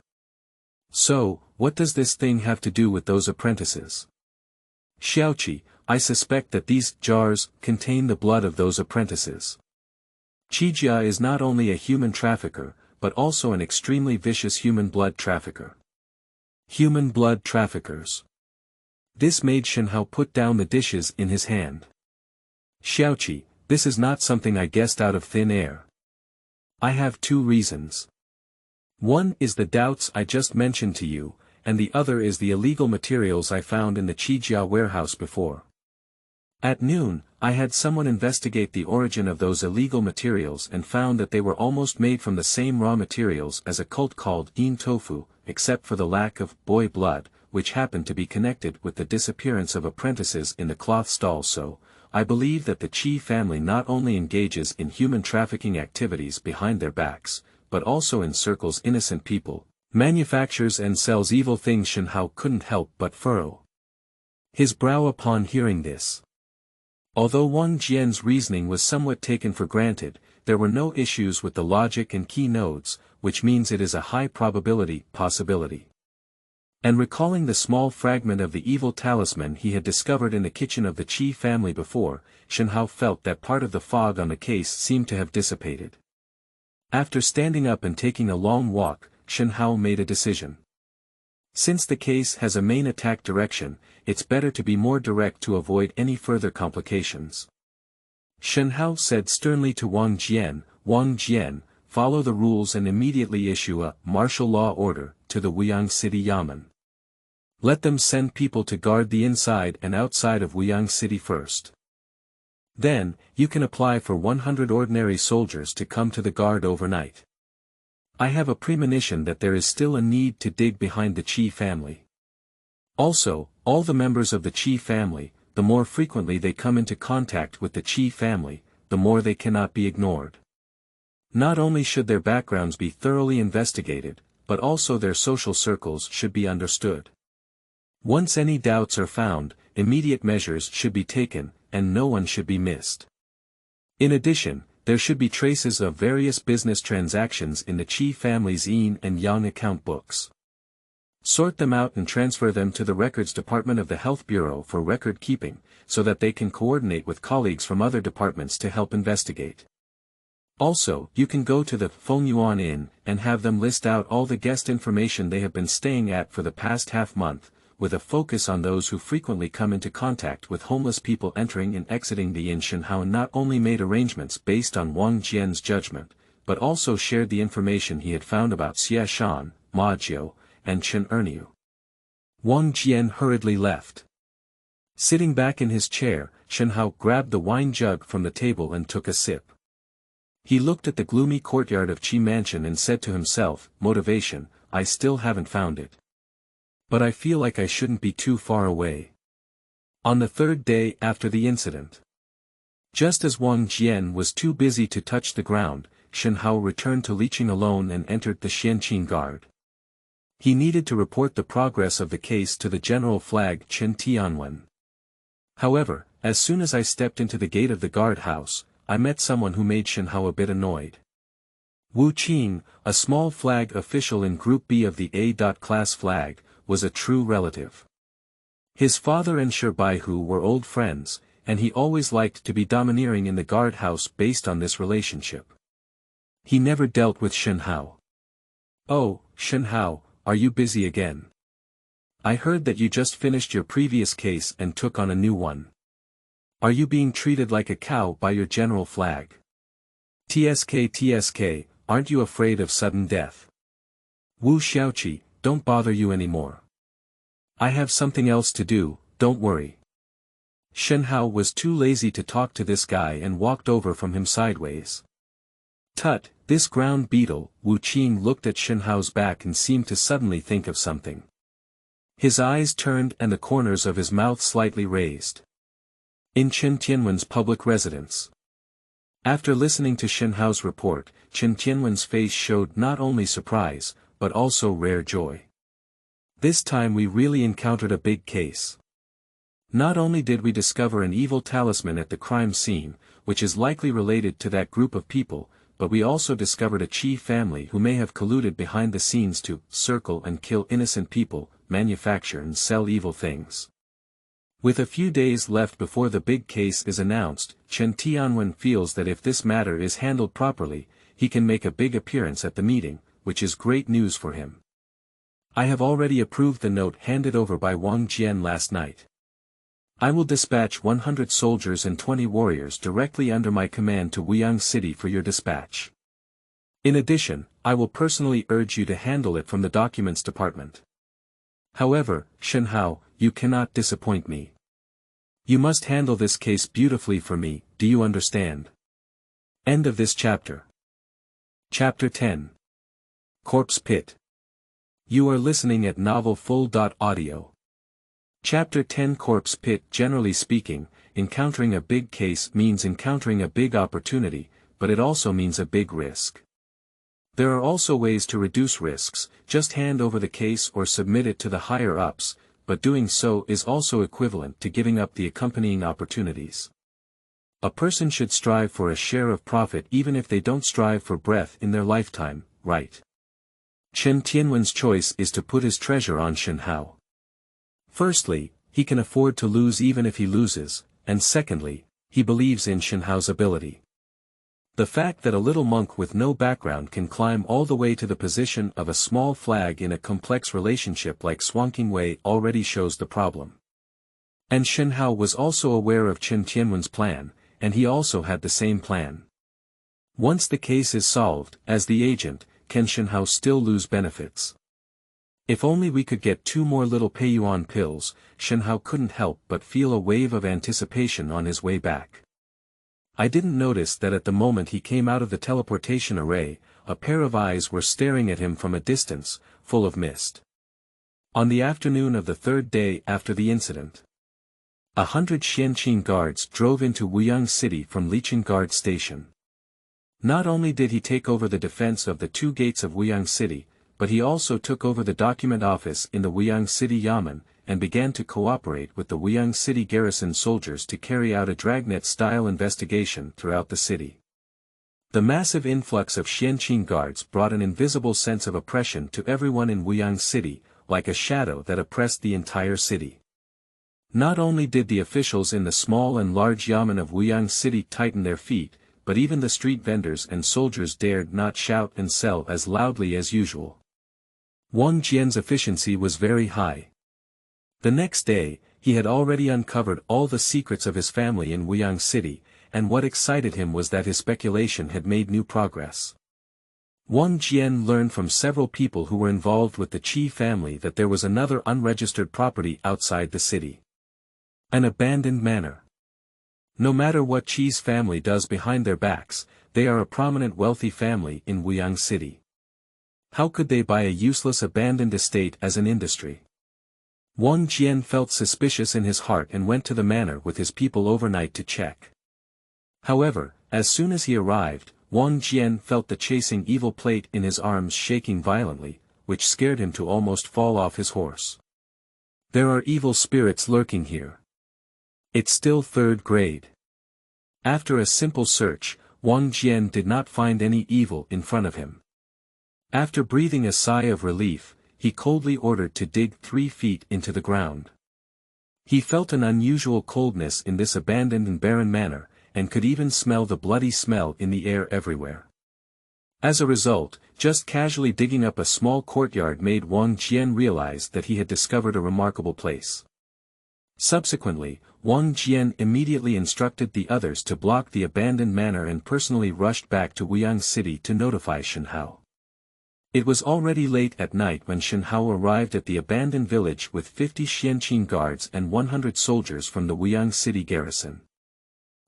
So, what does this thing have to do with those apprentices? Xiaoqi, I suspect that these jars contain the blood of those apprentices. Qijia is not only a human trafficker, but also an extremely vicious human blood trafficker. Human blood traffickers. This made Shen Hao put down the dishes in his hand. Xiaoqi, this is not something I guessed out of thin air. I have 2 reasons. One is the doubts I just mentioned to you, and the other is the illegal materials I found in the Qijia warehouse before. At noon, I had someone investigate the origin of those illegal materials and found that they were almost made from the same raw materials as a cult called Yin Tofu, except for the lack of boy blood, which happened to be connected with the disappearance of apprentices in the cloth stall. So, I believe that the Qi family not only engages in human trafficking activities behind their backs, but also encircles innocent people, manufactures and sells evil things. Shen Hao couldn't help but furrow his brow upon hearing this. Although Wang Jian's reasoning was somewhat taken for granted, there were no issues with the logic and key nodes, which means it is a high probability possibility. And recalling the small fragment of the evil talisman he had discovered in the kitchen of the Qi family before, Shen Hao felt that part of the fog on the case seemed to have dissipated. After standing up and taking a long walk, Shen Hao made a decision. Since the case has a main attack direction, it's better to be more direct to avoid any further complications. Shen Hao said sternly to Wang Jian, follow the rules and immediately issue a martial law order to the Weiyang City Yamen. Let them send people to guard the inside and outside of Weiyang City first. Then, you can apply for 100 ordinary soldiers to come to the guard overnight. I have a premonition that there is still a need to dig behind the Qi family. Also, all the members of the Qi family, the more frequently they come into contact with the Qi family, the more they cannot be ignored. Not only should their backgrounds be thoroughly investigated, but also their social circles should be understood. Once any doubts are found, immediate measures should be taken, and no one should be missed. In addition, there should be traces of various business transactions in the Qi family's yin and yang account books. Sort them out and transfer them to the records department of the Health Bureau for record keeping, so that they can coordinate with colleagues from other departments to help investigate. Also, you can go to the Fengyuan Inn and have them list out all the guest information they have been staying at for the past half-month, with a focus on those who frequently come into contact with homeless people entering and exiting the inn. Shen Hao not only made arrangements based on Wang Jian's judgment, but also shared the information he had found about Xie Shan, Ma Jiu, and Chen Erniu. Wang Jian hurriedly left. Sitting back in his chair, Shen Hao grabbed the wine jug from the table and took a sip. He looked at the gloomy courtyard of Qi Mansion and said to himself, motivation, I still haven't found it. But I feel like I shouldn't be too far away. On the third day after the incident, just as Wang Jian was too busy to touch the ground, Shen Hao returned to Liqing alone and entered the Xuanqing Guard. He needed to report the progress of the case to the general flag Chen Tianwen. However, as soon as I stepped into the gate of the guardhouse, I met someone who made Shen Hao a bit annoyed. Wu Qing, a small flag official in Group B of the A-class flag, was a true relative. His father and Shi Baihu were old friends, and he always liked to be domineering in the guardhouse based on this relationship. He never dealt with Shen Hao. Oh, Shen Hao, are you busy again? I heard that you just finished your previous case and took on a new one. Are you being treated like a cow by your general flag? TSK, aren't you afraid of sudden death? Wu Xiaoqi, don't bother you anymore. I have something else to do, don't worry. Shen Hao was too lazy to talk to this guy and walked over from him sideways. Tut, this ground beetle. Wu Qing looked at Shen Hao's back and seemed to suddenly think of something. His eyes turned and the corners of his mouth slightly raised. In Chen Tianwen's public residence. After listening to Shen Hao's report, Chen Tianwen's face showed not only surprise, but also rare joy. This time we really encountered a big case. Not only did we discover an evil talisman at the crime scene, which is likely related to that group of people, but we also discovered a Qi family who may have colluded behind the scenes to circle and kill innocent people, manufacture and sell evil things. With a few days left before the big case is announced, Chen Tianwen feels that if this matter is handled properly, he can make a big appearance at the meeting, which is great news for him. I have already approved the note handed over by Wang Jian last night. I will dispatch 100 soldiers and 20 warriors directly under my command to Wuyang City for your dispatch. In addition, I will personally urge you to handle it from the documents department. However, Shen Hao, you cannot disappoint me. You must handle this case beautifully for me, do you understand? End of this chapter. Chapter 10. Corpse Pit. You are listening at novelfull.audio. Chapter 10. Corpse Pit. Generally speaking, encountering a big case means encountering a big opportunity, but it also means a big risk. There are also ways to reduce risks, just hand over the case or submit it to the higher-ups, but doing so is also equivalent to giving up the accompanying opportunities. A person should strive for a share of profit even if they don't strive for breadth in their lifetime, right? Chen Tianwen's choice is to put his treasure on Shen Hao. Firstly, he can afford to lose even if he loses, and secondly, he believes in Shen Hao's ability. The fact that a little monk with no background can climb all the way to the position of a small flag in a complex relationship like Xuanqingwei already shows the problem. And Shen Hao was also aware of Chen Tianwen's plan, and he also had the same plan. Once the case is solved, as the agent, can Shen Hao still lose benefits? If only we could get 2 more little Peiyuan pills, Shen Hao couldn't help but feel a wave of anticipation on his way back. I didn't notice that at the moment he came out of the teleportation array, a pair of eyes were staring at him from a distance, full of mist. On the afternoon of the third day after the incident, 100 Xuanqing guards drove into Wuyang City from Licheng Guard Station. Not only did he take over the defense of the two gates of Wuyang City, but he also took over the document office in the Wuyang City Yamen, and began to cooperate with the Wuyang City garrison soldiers to carry out a dragnet-style investigation throughout the city. The massive influx of Xuanqing guards brought an invisible sense of oppression to everyone in Wuyang City, like a shadow that oppressed the entire city. Not only did the officials in the small and large yamen of Wuyang City tighten their feet, but even the street vendors and soldiers dared not shout and sell as loudly as usual. Wang Jian's efficiency was very high. The next day, he had already uncovered all the secrets of his family in Wuyang City, and what excited him was that his speculation had made new progress. Wang Jian learned from several people who were involved with the Qi family that there was another unregistered property outside the city. An abandoned manor. No matter what Qi's family does behind their backs, they are a prominent wealthy family in Wuyang City. How could they buy a useless abandoned estate as an industry? Wang Jian felt suspicious in his heart and went to the manor with his people overnight to check. However, as soon as he arrived, Wang Jian felt the chasing evil plate in his arms shaking violently, which scared him to almost fall off his horse. There are evil spirits lurking here. It's still third grade. After a simple search, Wang Jian did not find any evil in front of him. After breathing a sigh of relief, he coldly ordered to dig 3 feet into the ground. He felt an unusual coldness in this abandoned and barren manor, and could even smell the bloody smell in the air everywhere. As a result, just casually digging up a small courtyard made Wang Jian realize that he had discovered a remarkable place. Subsequently, Wang Jian immediately instructed the others to block the abandoned manor and personally rushed back to Wuyang City to notify Shen Hao. It was already late at night when Shen Hao arrived at the abandoned village with 50 Xuanqing guards and 100 soldiers from the Wuyang City garrison.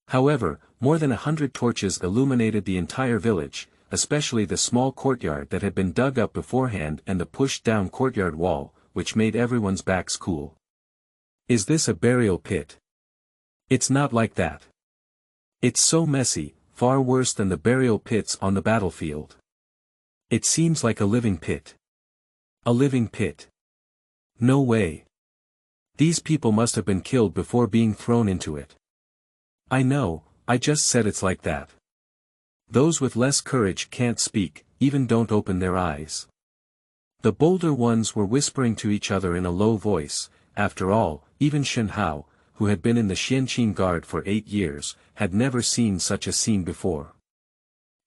However, more than 100 torches illuminated the entire village, especially the small courtyard that had been dug up beforehand and the pushed-down courtyard wall, which made everyone's backs cool. Is this a burial pit? It's not like that. It's so messy, far worse than the burial pits on the battlefield. It seems like a living pit. A living pit. No way. These people must have been killed before being thrown into it. I know, I just said it's like that. Those with less courage can't speak, even don't open their eyes. The bolder ones were whispering to each other in a low voice. After all, even Shen Hao, who had been in the Xuanqing Guard for 8 years, had never seen such a scene before.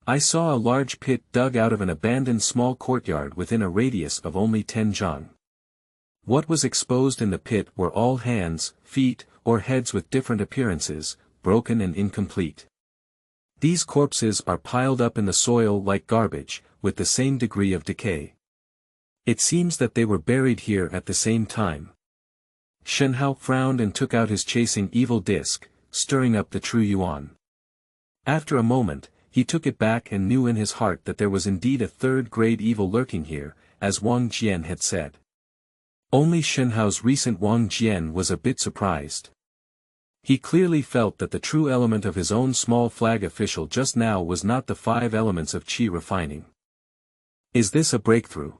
I saw a large pit dug out of an abandoned small courtyard within a radius of only 10 zhang. What was exposed in the pit were all hands, feet, or heads with different appearances, broken and incomplete. These corpses are piled up in the soil like garbage, with the same degree of decay. It seems that they were buried here at the same time. Shen Hao frowned and took out his chasing evil disc, stirring up the true yuan. After a moment, he took it back and knew in his heart that there was indeed a third-grade evil lurking here, as Wang Jian had said. Only Shen Hao's recent Wang Jian was a bit surprised. He clearly felt that the true element of his own small flag official just now was not the 5 elements of qi refining. Is this a breakthrough?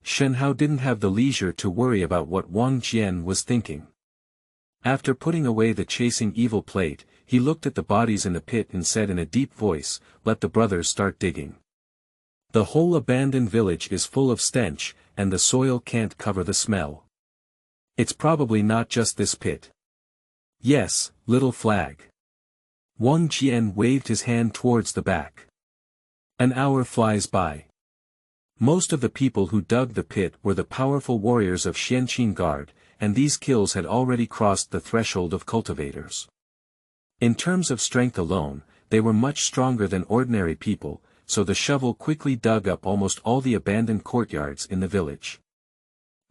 Shen Hao didn't have the leisure to worry about what Wang Jian was thinking. After putting away the chasing evil plate, he looked at the bodies in the pit and said in a deep voice, "Let the brothers start digging. The whole abandoned village is full of stench, and the soil can't cover the smell. It's probably not just this pit." "Yes, little flag." Wang Jian waved his hand towards the back. An hour flies by. Most of the people who dug the pit were the powerful warriors of Xuanqing Guard, and these kills had already crossed the threshold of cultivators. In terms of strength alone, they were much stronger than ordinary people, so the shovel quickly dug up almost all the abandoned courtyards in the village.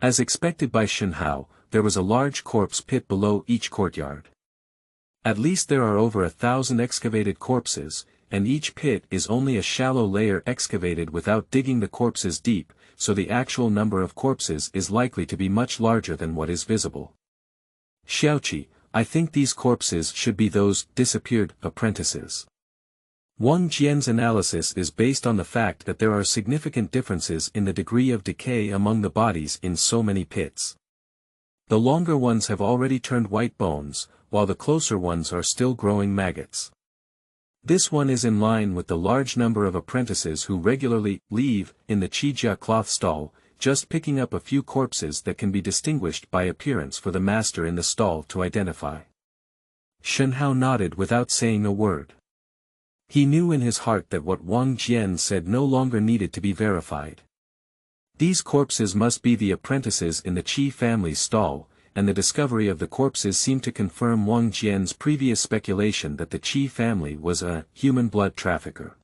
As expected by Shen Hao, there was a large corpse pit below each courtyard. At least there are over 1,000 excavated corpses, and each pit is only a shallow layer excavated without digging the corpses deep, so the actual number of corpses is likely to be much larger than what is visible. Xiaoqi, I think these corpses should be those disappeared apprentices. Wang Jian's analysis is based on the fact that there are significant differences in the degree of decay among the bodies in so many pits. The longer ones have already turned white bones, while the closer ones are still growing maggots. This one is in line with the large number of apprentices who regularly leave in the Qijia cloth stall, just picking up a few corpses that can be distinguished by appearance for the master in the stall to identify. Shen Hao nodded without saying a word. He knew in his heart that what Wang Jian said no longer needed to be verified. These corpses must be the apprentices in the Qi family's stall, and the discovery of the corpses seemed to confirm Wang Jian's previous speculation that the Qi family was a human blood trafficker.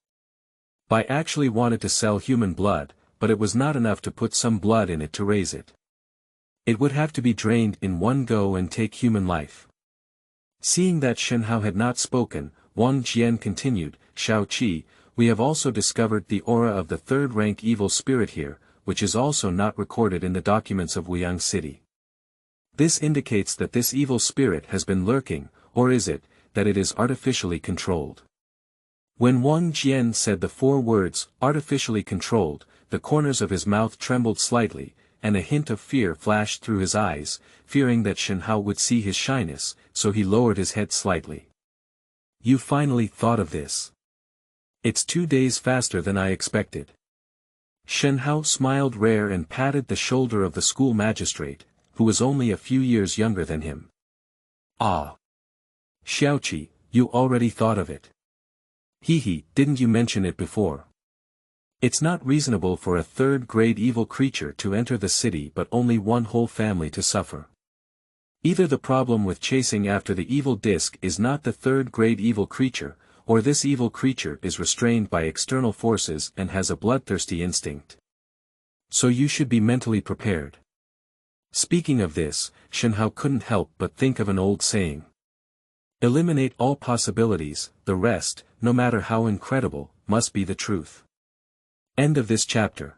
Bai actually wanted to sell human blood, but it was not enough to put some blood in it to raise it. It would have to be drained in one go and take human life. Seeing that Shen Hao had not spoken, Wang Jian continued, Xiaoqi, we have also discovered the aura of the third-rank evil spirit here, which is also not recorded in the documents of Wuyang City. This indicates that this evil spirit has been lurking, or is it, that it is artificially controlled? When Wang Jian said the 4 words, artificially controlled, the corners of his mouth trembled slightly, and a hint of fear flashed through his eyes, fearing that Shen Hao would see his shyness, so he lowered his head slightly. You finally thought of this. It's 2 days faster than I expected. Shen Hao smiled rare and patted the shoulder of the school magistrate, who was only a few years younger than him. Ah. Xiaoqi, you already thought of it. Hehe, didn't you mention it before? It's not reasonable for a third-grade evil creature to enter the city but only one whole family to suffer. Either the problem with chasing after the evil disc is not the third-grade evil creature, or this evil creature is restrained by external forces and has a bloodthirsty instinct. So you should be mentally prepared. Speaking of this, Shen Hao couldn't help but think of an old saying. Eliminate all possibilities, the rest, no matter how incredible, must be the truth. End of this chapter.